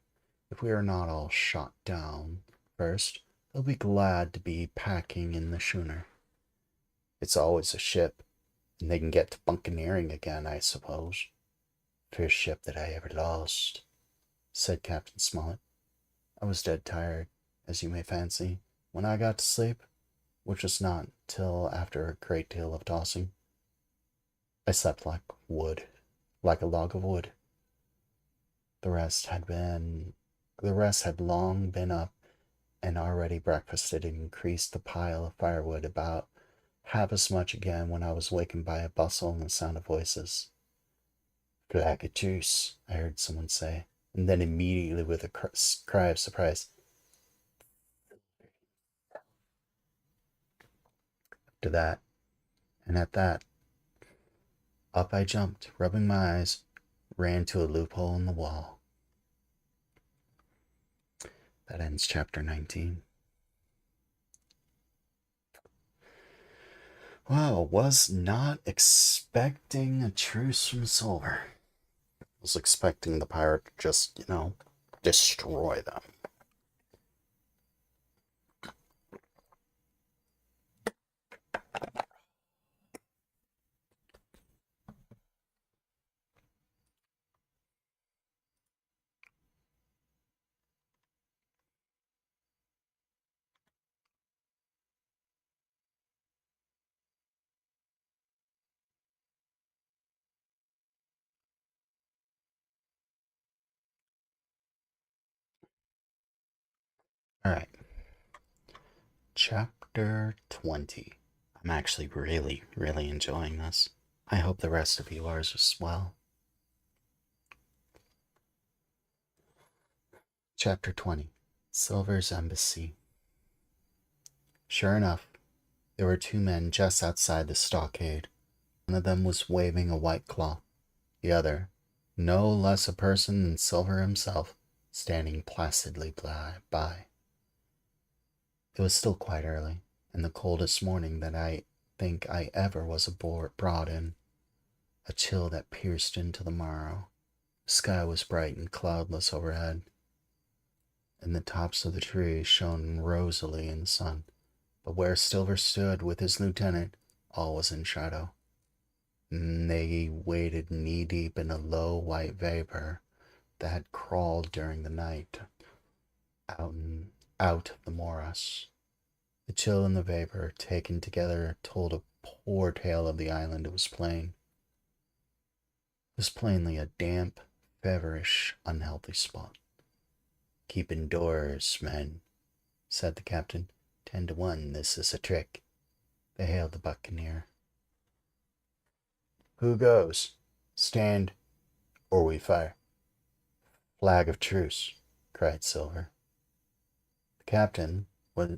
if we are not all shot down first, they'll be glad to be packing in the schooner. It's always a ship, and they can get to buccaneering again, I suppose. First ship that I ever lost, said Captain Smollett. I was dead tired, as you may fancy, when I got to sleep, which was not till after a great deal of tossing. I slept like wood, like a log of wood. The rest had long been up and already breakfasted and increased the pile of firewood about half as much again when I was wakened by a bustle and the sound of voices. Flag of truce, I heard someone say, and then immediately with a cry of surprise, to that, and at that, up I jumped, rubbing my eyes, ran to a loophole in the wall. That ends chapter 19. Wow, was not expecting a truce from Silver. Was expecting the pirate to just, destroy them. All right. Chapter 20. I'm actually really, really enjoying this. I hope the rest of you are as well. Chapter 20. Silver's Embassy. Sure enough, there were 2 men just outside the stockade. One of them was waving a white cloth. The other, no less a person than Silver himself, standing placidly by. It was still quite early, and the coldest morning that I think I ever was brought in. A chill that pierced into the marrow. The sky was bright and cloudless overhead, and the tops of the trees shone rosily in the sun. But where Silver stood with his lieutenant, all was in shadow. They waded knee-deep in a low white vapor that had crawled during the night out of the morass. The chill and the vapor, taken together, told a poor tale of the island it was playing. It was plainly a damp, feverish, unhealthy spot. Keep indoors, men, said the captain. 10 to 1, this is a trick. They hailed the buccaneer. Who goes? Stand, or we fire. Flag of truce, cried Silver. The captain was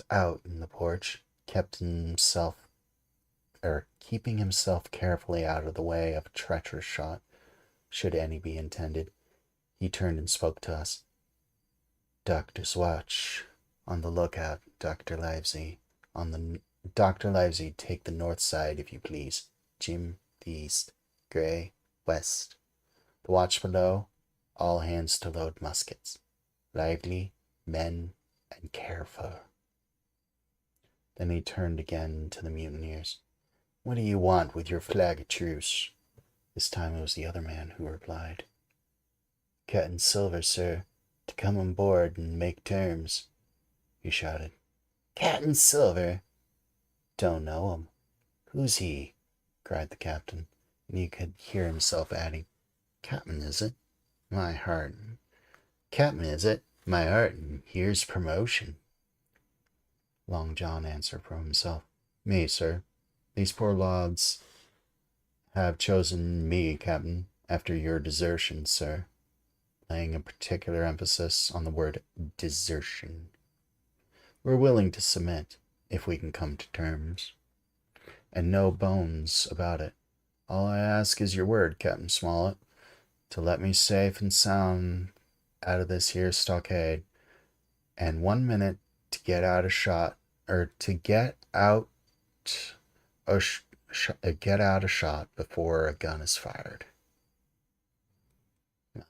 out in the porch, keeping himself carefully out of the way of a treacherous shot, should any be intended. He turned and spoke to us. Doctor's watch. On the lookout, Dr. Livesey. On the Dr. Livesey, take the north side, if you please. Jim, the east. Gray, west. The watch below, all hands to load muskets. Lively, men, and careful. Then he turned again to the mutineers. What do you want with your flag of truce? This time it was the other man who replied. Captain Silver, sir, to come on board and make terms, he shouted. Captain Silver? Don't know him. Who's he? Cried the captain, and he could hear himself adding, Captain, is it? My heart. Captain, is it? My heart, and here's promotion. Long John answered for himself. Me, sir. These poor lads have chosen me, Captain, after your desertion, sir, laying a particular emphasis on the word desertion. We're willing to submit, if we can come to terms, and no bones about it. All I ask is your word, Captain Smollett, to let me safe and sound out of this here stockade, and 1 minute to get out a shot, or to get out a shot before a gun is fired.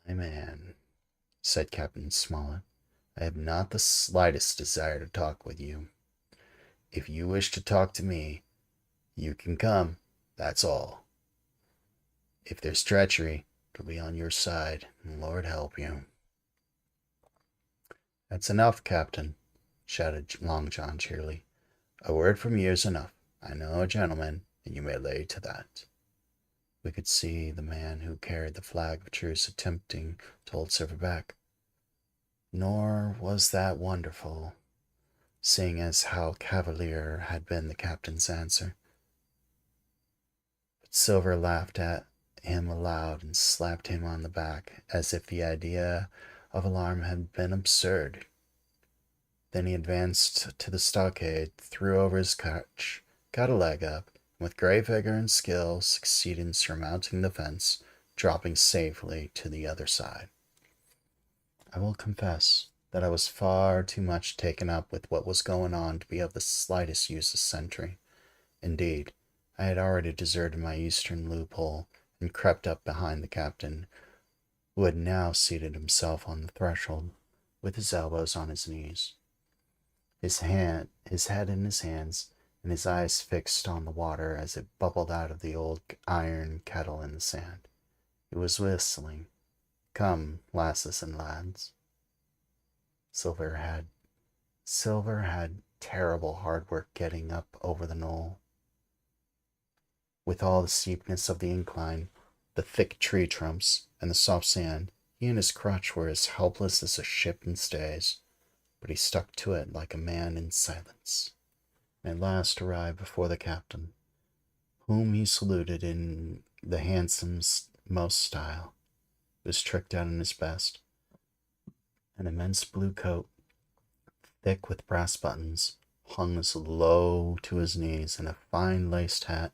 My man, said Captain Smollett, I have not the slightest desire to talk with you. If you wish to talk to me, you can come, that's all. If there's treachery, it'll be on your side, and Lord help you. That's enough, Captain, shouted Long John cheerily. A word from you is enough. I know a gentleman, and you may lay to that. We could see the man who carried the flag of truce attempting to hold Silver back. Nor was that wonderful, seeing as how cavalier had been the captain's answer. But Silver laughed at him aloud and slapped him on the back, as if the idea of alarm had been absurd. Then he advanced to the stockade, threw over his crutch, got a leg up, and with great vigor and skill succeeded in surmounting the fence, dropping safely to the other side. I will confess that I was far too much taken up with what was going on to be of the slightest use as sentry. Indeed, I had already deserted my eastern loophole and crept up behind the captain, who had now seated himself on the threshold, with his elbows on his knees, his head in his hands, and his eyes fixed on the water as it bubbled out of the old iron kettle in the sand. He was whistling, Come, lasses and lads. Silver had terrible hard work getting up over the knoll. With all the steepness of the incline, the thick tree trunks, and the soft sand, he and his crutch were as helpless as a ship in stays, but he stuck to it like a man in silence, and at last arrived before the captain, whom he saluted in the handsomest most style. He was tricked out in his best, an immense blue coat, thick with brass buttons, hung as low to his knees, and a fine laced hat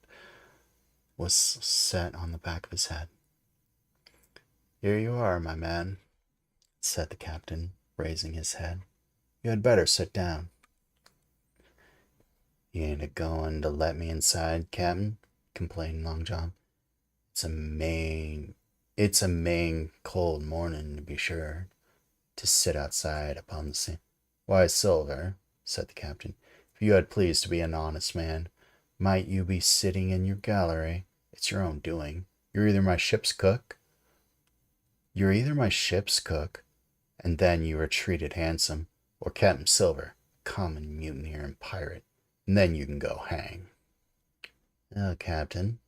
was set on the back of his head. Here you are, my man, said the captain, raising his head. You had better sit down. You ain't a-going to let me inside, Captain, complained Long John. It's a main cold morning, to be sure, to sit outside upon the sea. Why, Silver, said the captain, if you had pleased to be an honest man, might you be sitting in your gallery? It's your own doing. You're either my ship's cook, and then you are treated handsome, or Captain Silver, common mutineer and pirate, and then you can go hang. Oh, Captain,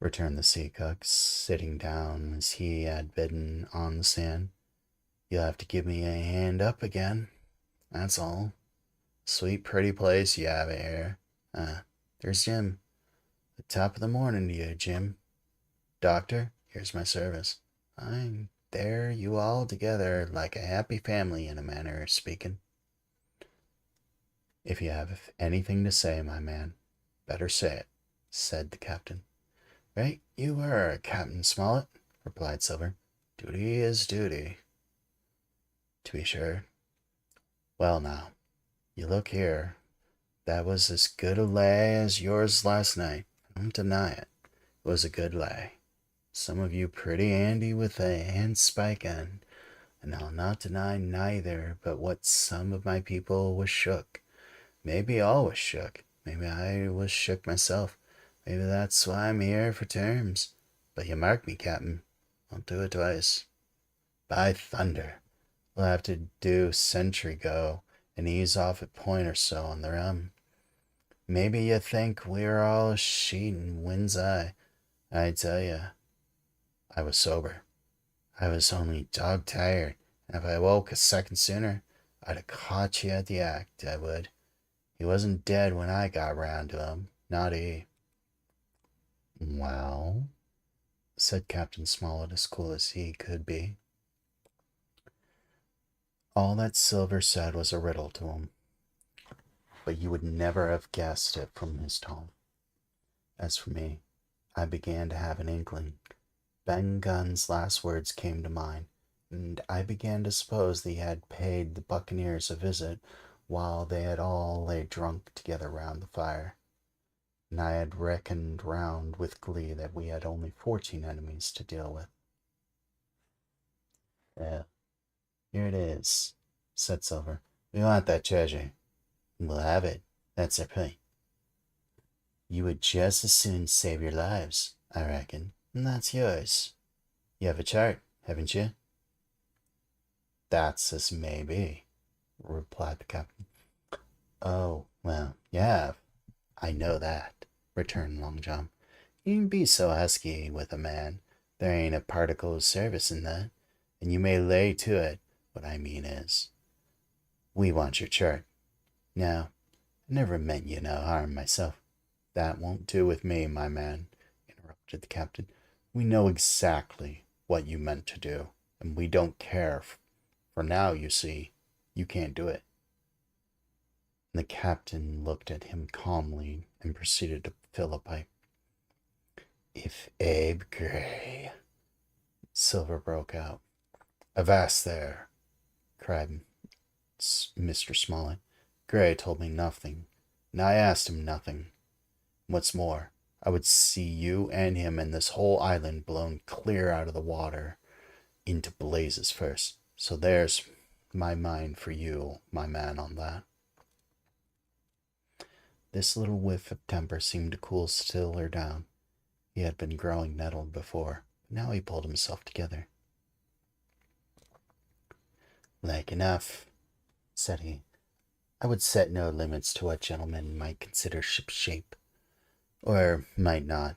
returned the sea cook, sitting down as he had bidden on the sand. You'll have to give me a hand up again, that's all. Sweet pretty place you have it here. There's Jim. The top of the morning to you, Jim. Doctor, here's my service. I'm there, you all together like a happy family in a manner of speaking. If you have anything to say, my man, better say it, said the captain. Right you are, Captain Smollett, replied Silver. Duty is duty. To be sure. Well now, you look here. That was as good a lay as yours last night. I don't deny it. It was a good lay. Some of you pretty handy with a handspike end, and I'll not deny neither but what some of my people was shook. Maybe all was shook. Maybe I was shook myself. Maybe that's why I'm here for terms. But you mark me, Captain. I'll do it twice. By thunder, we'll have to do sentry go and ease off a point or so on the rum. Maybe you think we're all sheet and wind's eye. I tell you, I was sober. I was only dog tired, and if I woke a second sooner, I'd have caught you at the act, I would. He wasn't dead when I got round to him, not he. Well, said Captain Smollett as cool as he could be. All that Silver said was a riddle to him, but you would never have guessed it from his tone. As for me, I began to have an inkling. Ben Gunn's last words came to mind, and I began to suppose that he had paid the buccaneers a visit while they had all lay drunk together round the fire, and I had reckoned round with glee that we had only 14 enemies to deal with. Well, here it is, said Silver. We want that treasure. We'll have it. That's our point. You would just as soon save your lives, I reckon, and that's yours. You have a chart, haven't you? That's as may be, replied the captain. Oh, well, you have. I know that, returned Long John. You can be so husky with a man. There ain't a particle of service in that, and you may lay to it. What I mean is, we want your chart. Now, I never meant you no harm myself. That won't do with me, my man, interrupted the captain. We know exactly what you meant to do, and we don't care. For now, you see, you can't do it. And the captain looked at him calmly and proceeded to fill a pipe. If Abe Gray, Silver broke out. Avast there, cried Mr. Smollett. Gray told me nothing, and I asked him nothing. What's more, I would see you and him and this whole island blown clear out of the water into blazes first. So there's my mind for you, my man, on that. This little whiff of temper seemed to cool Stiller down. He had been growing nettled before, but now he pulled himself together. Like enough, said he. I would set no limits to what gentlemen might consider ship-shape, or might not,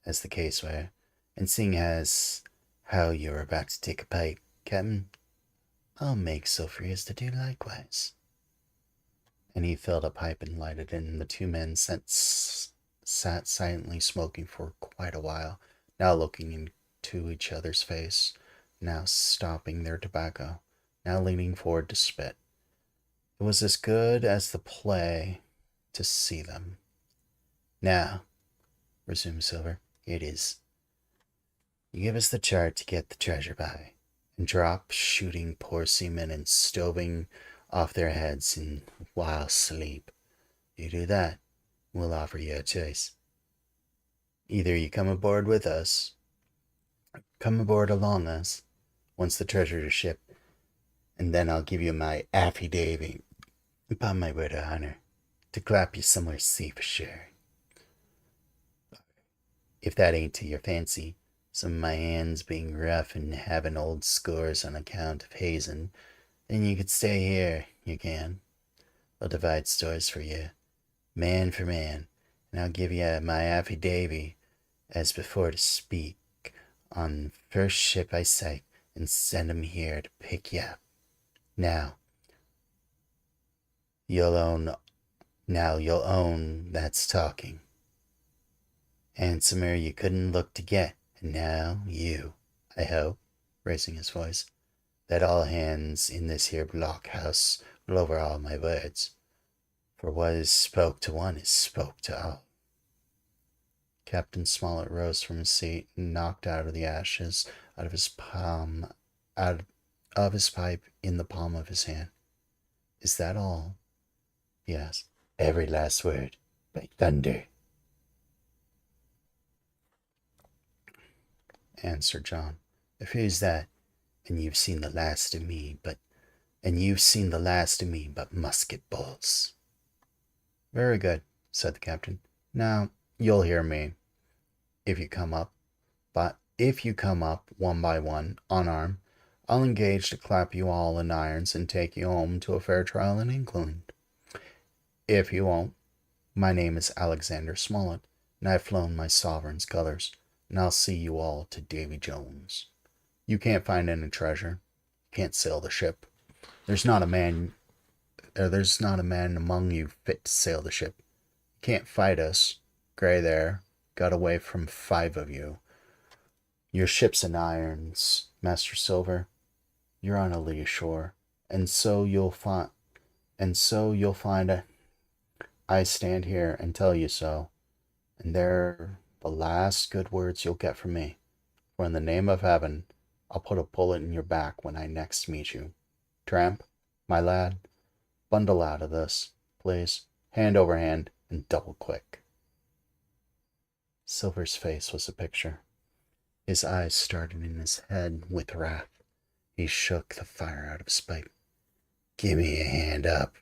as the case were, and seeing as how you're about to take a pipe, Captain, I'll make so free as to do likewise. And he filled a pipe and lighted it, and the two men sat silently smoking for quite a while, now looking into each other's face, now stopping their tobacco, now leaning forward to spit. It was as good as the play to see them. Now, resumed Silver, here it is. You give us the chart to get the treasure by, and drop shooting poor seamen and stoving off their heads in wild sleep. You do that, we'll offer you a choice. Either you come aboard with us, come aboard along us, once the treasure is shipped, and then I'll give you my affidavit, upon my word of honor, to clap you somewhere safe for sure. If that ain't to your fancy, some of my hands being rough and having old scores on account of hazing, then you could stay here, you can. I'll divide stores for you, man for man, and I'll give you my affidavit as before to speak on first ship I sight and send 'em here to pick you up. Now, you'll own that's talking. Handsomer you couldn't look to get, and now you, I hope, raising his voice, that all hands in this here blockhouse will overhaul my words, for what is spoke to one is spoke to all. Captain Smollett rose from his seat and knocked out of the ashes out of his pipe in the palm of his hand. Is that all? He asked. Every last word, by thunder, answered John. If it is that, and you've seen the last of me, but musket balls. Very good, said the captain. Now you'll hear me. If you come up, one by one, unarmed, I'll engage to clap you all in irons and take you home to a fair trial in England. If you won't, my name is Alexander Smollett, and I've flown my sovereign's colors, and I'll see you all to Davy Jones. You can't find any treasure, can't sail the ship. There's not a man among you fit to sail the ship. You can't fight us. Gray there got away from 5 of you. Your ship's in irons, Master Silver. You're on a lee shore, and so you'll find I stand here and tell you so, and they're the last good words you'll get from me. For in the name of heaven, I'll put a bullet in your back when I next meet you. Tramp, my lad, bundle out of this, please, hand over hand, and double quick. Silver's face was a picture. His eyes started in his head with wrath. He shook the fire out of his pipe. Give me a hand up.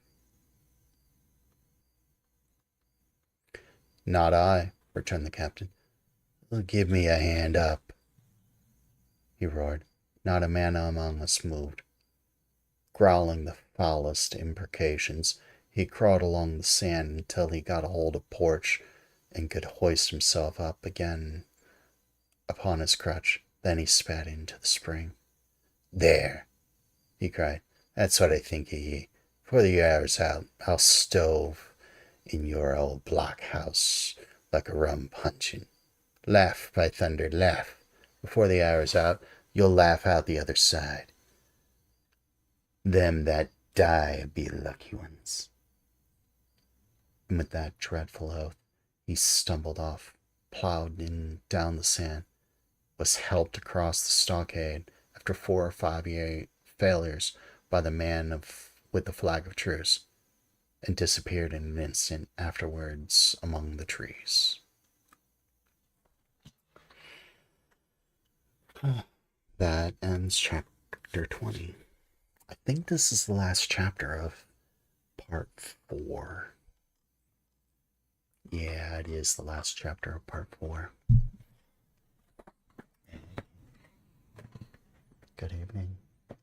Not I, returned the captain. Give me a hand up, he roared. Not a man among us moved. Growling the foulest imprecations, he crawled along the sand until he got a hold of porch and could hoist himself up again upon his crutch. Then he spat into the spring. There, he cried. That's what I think of ye. Before the hour's out, I'll stove in your old blockhouse like a rum puncheon. Laugh, by thunder, laugh. Before the hour's out, you'll laugh out the other side. Them that die be lucky ones. And with that dreadful oath, he stumbled off, plowed down the sand, was helped across the stockade after 4 or 5 failures by the man with the flag of truce, and disappeared in an instant afterwards among the trees. That ends chapter 20. I think this is the last chapter of part 4. Yeah, it is the last chapter of part 4. Good evening.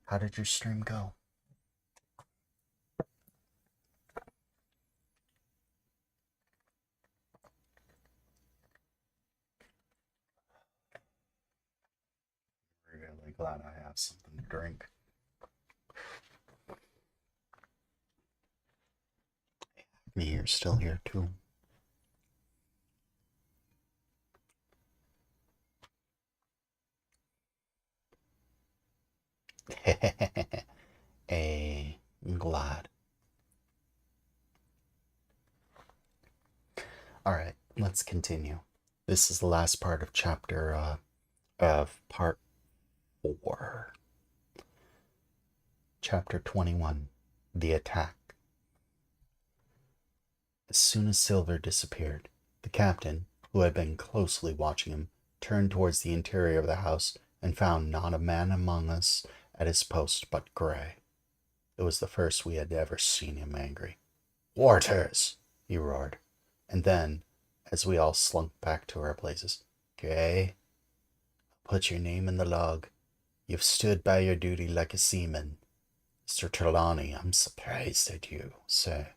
How did your stream go? Really glad I have something to drink. Me, you're still here too. I'm glad. Alright, let's continue. This is the last part of part 4. Chapter 21, The Attack. As soon as Silver disappeared, the captain, who had been closely watching him, turned towards the interior of the house and found not a man among us at his post but Gray. It was the first we had ever seen him angry. Quarters! He roared. And then, as we all slunk back to our places, Gray, put your name in the log. You've stood by your duty like a seaman. Mr. Trelawney, I'm surprised at you, sir.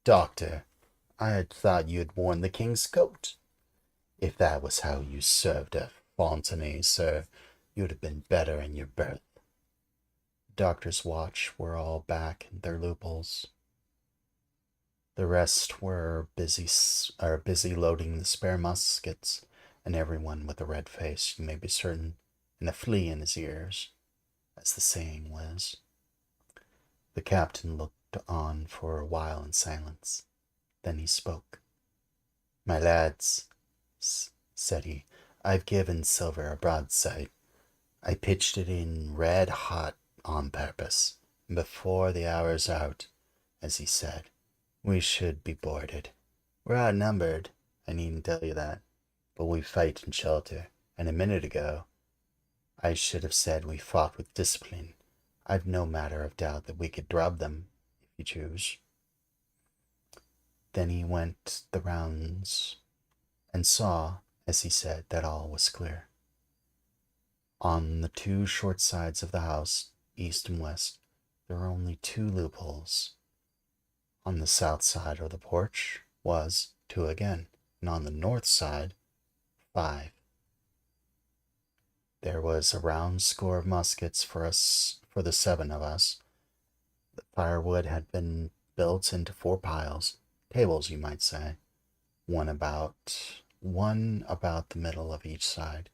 Doctor, I had thought you had worn the king's coat. If that was how you served at Fontenay, sir, you'd have been better in your berth. Doctor's watch were all back in their loopholes. The rest were busy loading the spare muskets, and everyone with a red face, you may be certain, and a flea in his ears, as the saying was. The captain looked on for a while in silence. Then he spoke. My lads, said he, I've given Silver a broadside. I pitched it in red hot on purpose, and before the hour's out, as he said, We should be boarded. We're outnumbered, I needn't tell you that, but we fight in shelter, and a minute ago I should have said we fought with discipline. I've no matter of doubt that we could drub them, if you choose. Then he went the rounds and saw, as he said, that all was clear. On the two short sides of the house, east and west, there were only two loopholes. On the south side of the porch was two again, and on the north side, 5. There was a round score of muskets for the 7 of us. The firewood had been built into 4 piles, tables you might say, one about the middle of each side,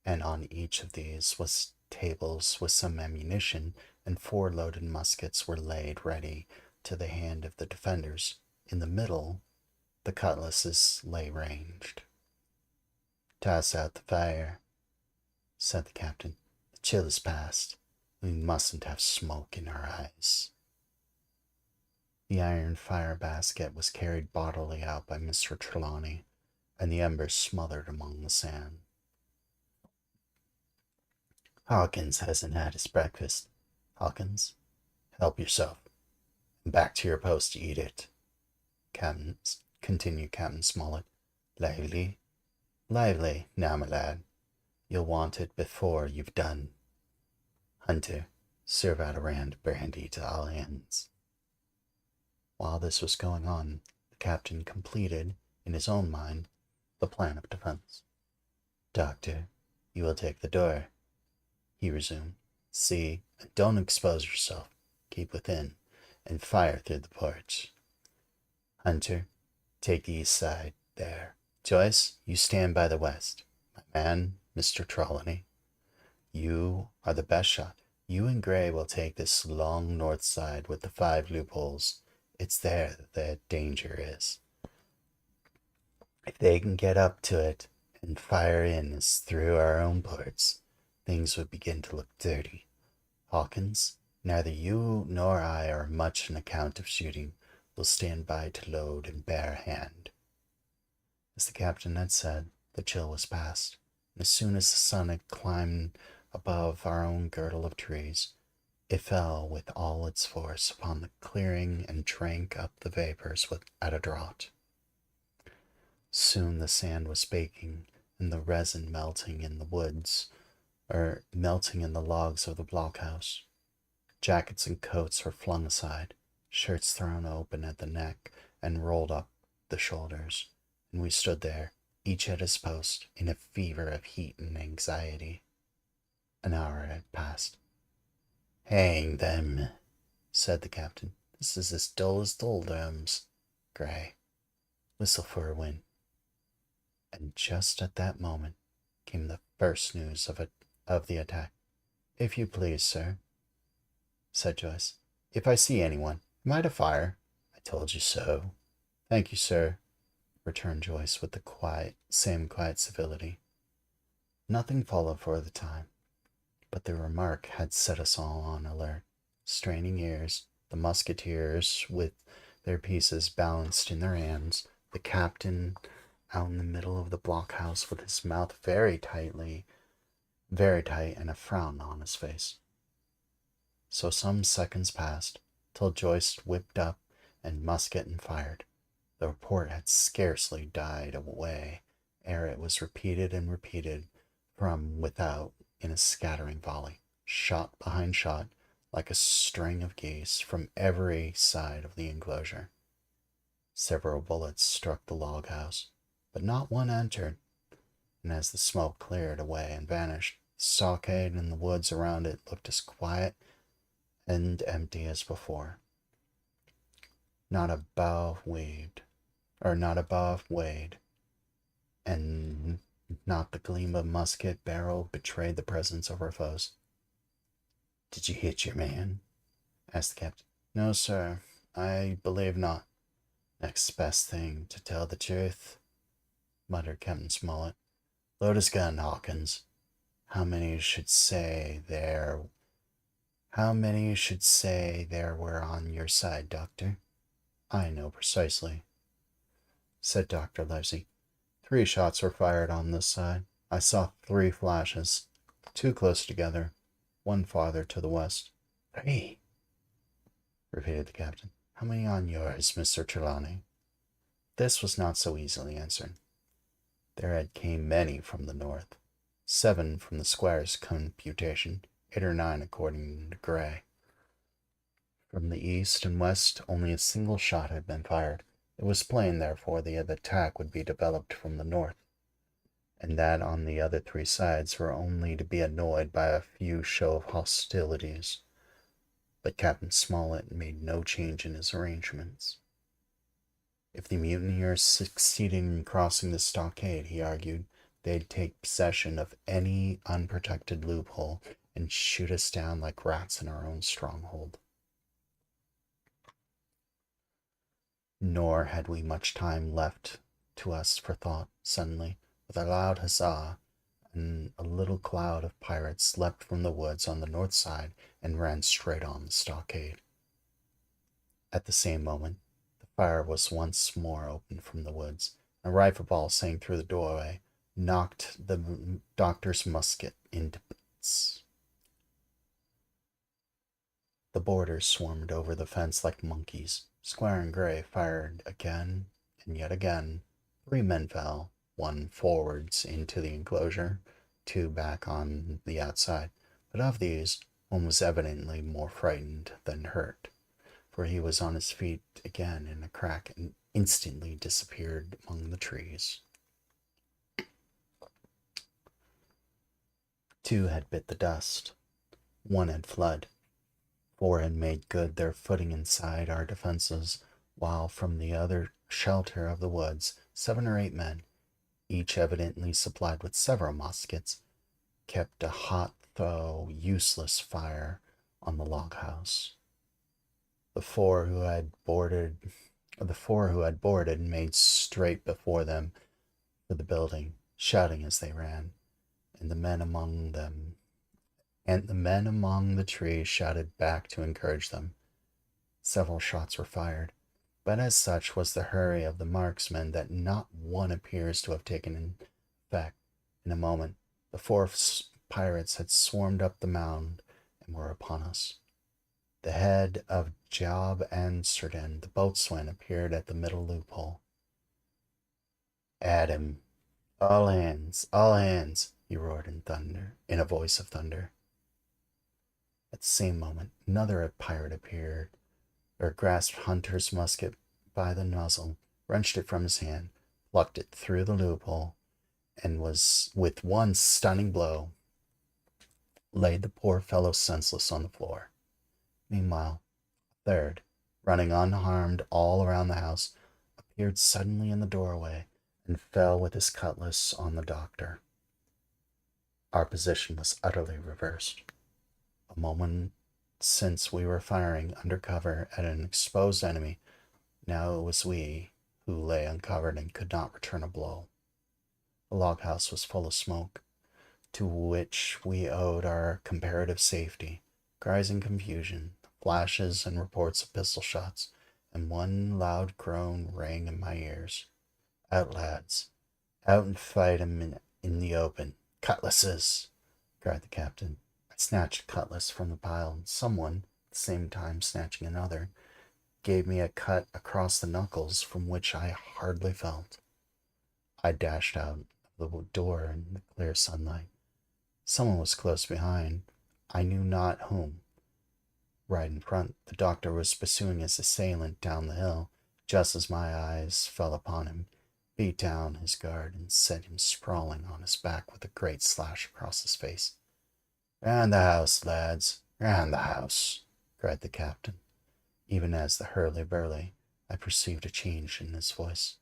and on each of these was tables with some ammunition, and 4 loaded muskets were laid ready to the hand of the defenders. In the middle, the cutlasses lay ranged. "Toss out the fire," said the captain. "The chill is past. We mustn't have smoke in our eyes." The iron fire basket was carried bodily out by Mr. Trelawney, and the embers smothered among the sand. "Hawkins hasn't had his breakfast. Hawkins, help yourself, and back to your post to eat it," continued Captain Smollett. "Lively, lively, now, my lad. You'll want it before you've done. Hunter, serve out a round of brandy to all hands." While this was going on, the captain completed, in his own mind, the plan of defense. "Doctor, you will take the door," he resumed. "See, and don't expose yourself. Keep within, and fire through the porch. Hunter, take the east side, there. Joyce, you stand by the west. My man, Mr. Trelawney, you are the best shot. You and Gray will take this long north side with the 5 loopholes. It's there that the danger is. If they can get up to it and fire in as through our own ports, things would begin to look dirty. Hawkins, neither you nor I are much an account of shooting. We'll stand by to load in bare hand." As the captain had said, the chill was past, and as soon as the sun had climbed above our own girdle of trees, it fell with all its force upon the clearing and drank up the vapors at a draught. Soon the sand was baking, and the resin melting in the logs of the blockhouse. Jackets and coats were flung aside, shirts thrown open at the neck and rolled up the shoulders, and we stood there, each at his post, in a fever of heat and anxiety. An hour had passed. "Hang them," said the captain. "This is as dull as doldrums. Gray, whistle for a wind." And just at that moment came the first news of the attack. "If you please, sir," said Joyce. "If I see anyone, am I to fire?" "I told you so." "Thank you, sir," returned Joyce with the same quiet civility. Nothing followed for the time, but the remark had set us all on alert. Straining ears, the musketeers with their pieces balanced in their hands, the captain out in the middle of the blockhouse with his mouth very tight, and a frown on his face. So some seconds passed, till Joyce whipped up and musket and fired. The report had scarcely died away ere it was repeated and repeated from without in a scattering volley, shot behind shot, like a string of geese from every side of the enclosure. Several bullets struck the log house, but not one entered, and as the smoke cleared away and vanished, the stockade and the woods around it looked as quiet and empty as before. Not a bough waved, and not the gleam of musket barrel betrayed the presence of our foes. "Did you hit your man?" asked the captain. "No, sir, I believe not." "Next best thing, to tell the truth," muttered Captain Smollett. "Load his gun, Hawkins. How many should say there were on your side, Doctor?" I know precisely, said Dr. Livesey. 3 shots were fired on this side. I saw 3 flashes, 2 close together, 1 farther to the west. 3, repeated the captain. How many on yours, Mr. Trelawney? This was not so easily answered. There had came many from the north, 7 from the squire's computation, 8 or 9 according to Gray. From the east and west only a single shot had been fired. It was plain, therefore, the attack would be developed from the north, and that on the other 3 sides were only to be annoyed by a few show of hostilities. But Captain Smollett made no change in his arrangements. If the mutineers succeeded in crossing the stockade, he argued, they'd take possession of any unprotected loophole and shoot us down like rats in our own stronghold. Nor had we much time left to us for thought. Suddenly, with a loud huzzah, and a little cloud of pirates leapt from the woods on the north side and ran straight on the stockade. At the same moment, the fire was once more opened from the woods, and a rifle ball sang through the doorway, knocked the doctor's musket into bits. The boarders swarmed over the fence like monkeys. Squire and Gray fired again and yet again. 3 men fell, 1 forwards into the enclosure, 2 back on the outside. But of these, 1 was evidently more frightened than hurt, for he was on his feet again in a crack and instantly disappeared among the trees. 2 had bit the dust. 1 had fled. 4 had made good their footing inside our defenses, while from the other shelter of the woods 7 or 8 men, each evidently supplied with several muskets, kept a hot though useless fire on the log house. The four who had boarded made straight before them for the building, shouting as they ran, and the men among the trees shouted back to encourage them. Several shots were fired, but as such was the hurry of the marksmen that not one appears to have taken effect. In a moment, the 4 pirates had swarmed up the mound and were upon us. The head of Job Amsterdam, the boatswain, appeared at the middle loophole. "At him! All hands! All hands!" he roared in a voice of thunder. At the same moment, another pirate appeared, or grasped Hunter's musket by the muzzle, wrenched it from his hand, plucked it through the loophole, and was, with one stunning blow, laid the poor fellow senseless on the floor. Meanwhile, a third, running unharmed all around the house, appeared suddenly in the doorway and fell with his cutlass on the doctor. Our position was utterly reversed. A moment since we were firing under cover at an exposed enemy. Now it was we who lay uncovered and could not return a blow. The log house was full of smoke, to which we owed our comparative safety. Cries and confusion, flashes and reports of pistol shots, and one loud groan rang in my ears. "Out, lads! Out and fight 'em in the open! Cutlasses!" cried the captain. I snatched a cutlass from the pile, and someone, at the same time snatching another, gave me a cut across the knuckles from which I hardly felt. I dashed out of the door in the clear sunlight. Someone was close behind, I knew not whom. Right in front, the doctor was pursuing his assailant down the hill. Just as my eyes fell upon him, beat down his guard and sent him sprawling on his back with a great slash across his face. "Round the house, lads, round the house," cried the captain. Even as the hurly-burly, I perceived a change in his voice.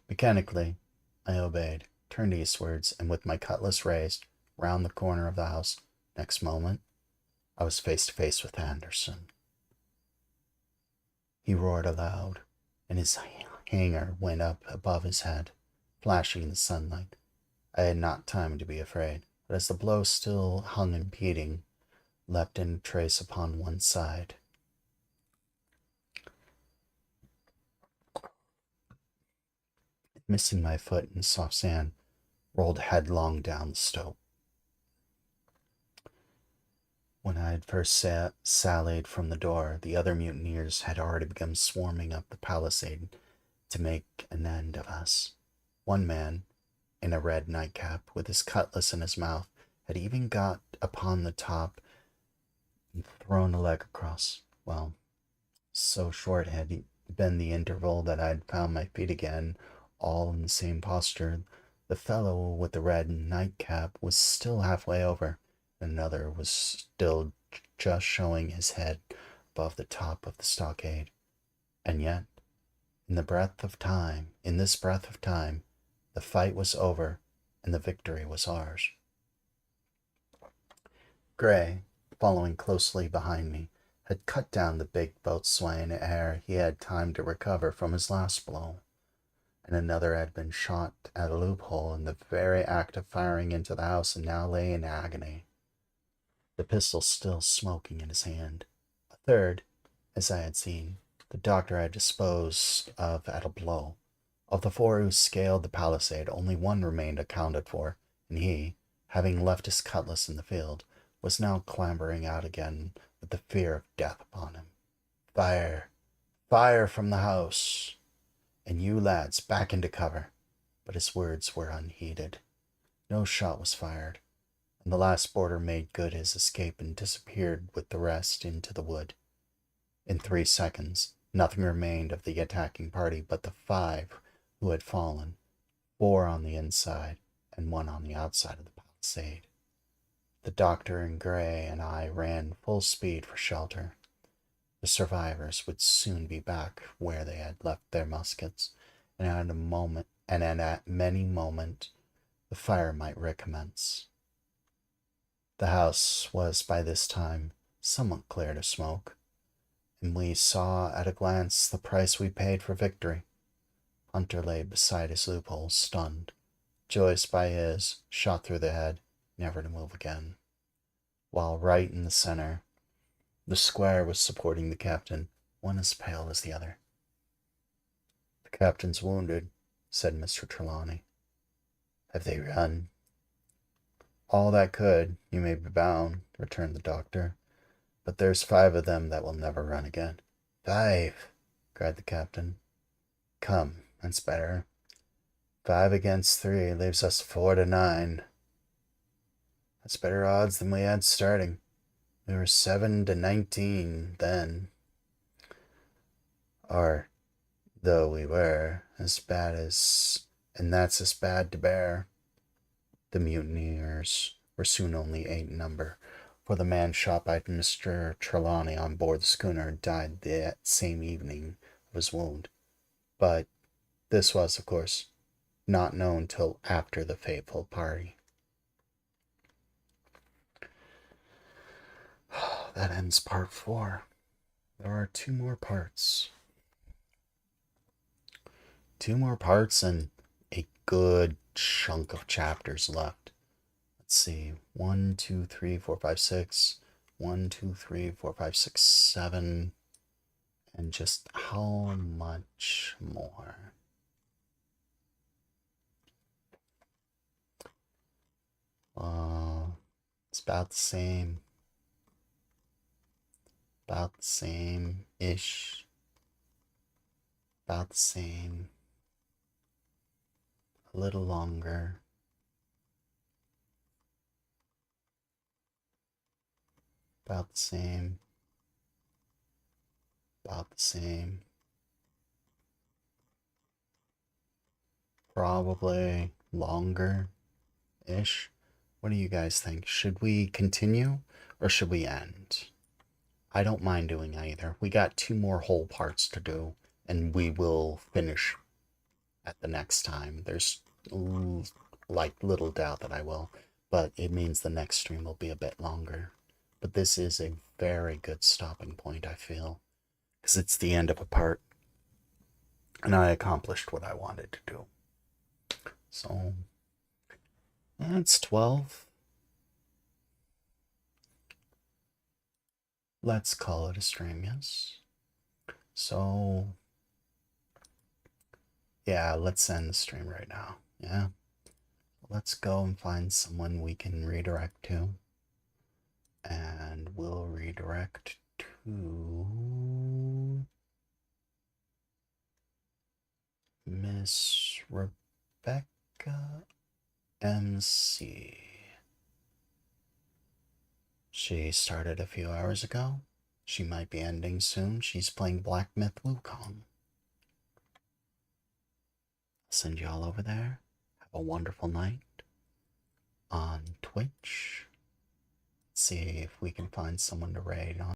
Mechanically, I obeyed, turned eastwards, and with my cutlass raised, round the corner of the house. Next moment, I was face to face with Anderson. He roared aloud, and his hanger went up above his head, flashing in the sunlight. I had not time to be afraid, but as the blow still hung impeding, leapt in a trace upon one side. missing my foot in soft sand, rolled headlong down the slope. When I had first sallied from the door, the other mutineers had already begun swarming up the palisade to make an end of us. One man, in a red nightcap, with his cutlass in his mouth, had even got upon the top and thrown a leg across. Well, so short had been the interval that I had found my feet again, all in the same posture. The fellow with the red nightcap was still halfway over. Another was still just showing his head above the top of the stockade. And yet, in this breath of time, the fight was over and the victory was ours. Gray, following closely behind me, had cut down the big boatswain ere he had time to recover from his last blow, and another had been shot at a loophole in the very act of firing into the house and now lay in agony, the pistol still smoking in his hand. A third, as I had seen, the doctor had disposed of at a blow. Of the four who scaled the palisade, only one remained accounted for, and he, having left his cutlass in the field, was now clambering out again with the fear of death upon him. Fire! Fire from the house! And you lads, back into cover! But his words were unheeded. No shot was fired, and the last boarder made good his escape and disappeared with the rest into the wood. In 3 seconds, nothing remained of the attacking party but the 5 who had fallen, 4 on the inside and 1 on the outside of the palisade. The doctor in gray and I ran full speed for shelter. The survivors would soon be back where they had left their muskets, and at any moment the fire might recommence. The house was by this time somewhat cleared of smoke, and we saw at a glance the price we paid for victory. Hunter lay beside his loophole, stunned. Joyce by his, shot through the head, never to move again. While right in the center, the squire was supporting the captain, one as pale as the other. "The captain's wounded," said Mr. Trelawney. "Have they run?" "All that could, you may be bound," returned the doctor. "But there's 5 of them that will never run again." "5!" cried the captain. "Come, that's better. 5 against 3 leaves us 4 to 9. That's better odds than we had starting. We were 7 to 19 then. Or, though we were, and that's as bad to bear." The mutineers were soon only 8 in number, for the man shot by Mr. Trelawney on board the schooner died that same evening of his wound. But this was, of course, not known till after the fateful party. That ends part 4. There are 2 more parts. 2 more parts and a good chunk of chapters left. Let's see. 1, 2, 3, 4, 5, 6. 1, 2, 3, 4, 5, 6, 7. And just how much more? It's about the same. About the same-ish. About the same. A little longer. About the same. About the same. Probably longer-ish. What do you guys think? Should we continue or should we end? I don't mind doing either. We got 2 more whole parts to do, and we will finish at the next time. There's little doubt that I will, but it means the next stream will be a bit longer. But this is a very good stopping point, I feel, because it's the end of a part, and I accomplished what I wanted to do. So, that's 12. Let's call it a stream, yes? So, Yeah, let's end the stream right now. Yeah. Let's go and find someone we can redirect to. And we'll redirect to Miss Rebecca MC. She started a few hours ago. She might be ending soon. She's playing Black Myth Wukong. Send you all over there. Have a wonderful night on Twitch. See if we can find someone to raid on.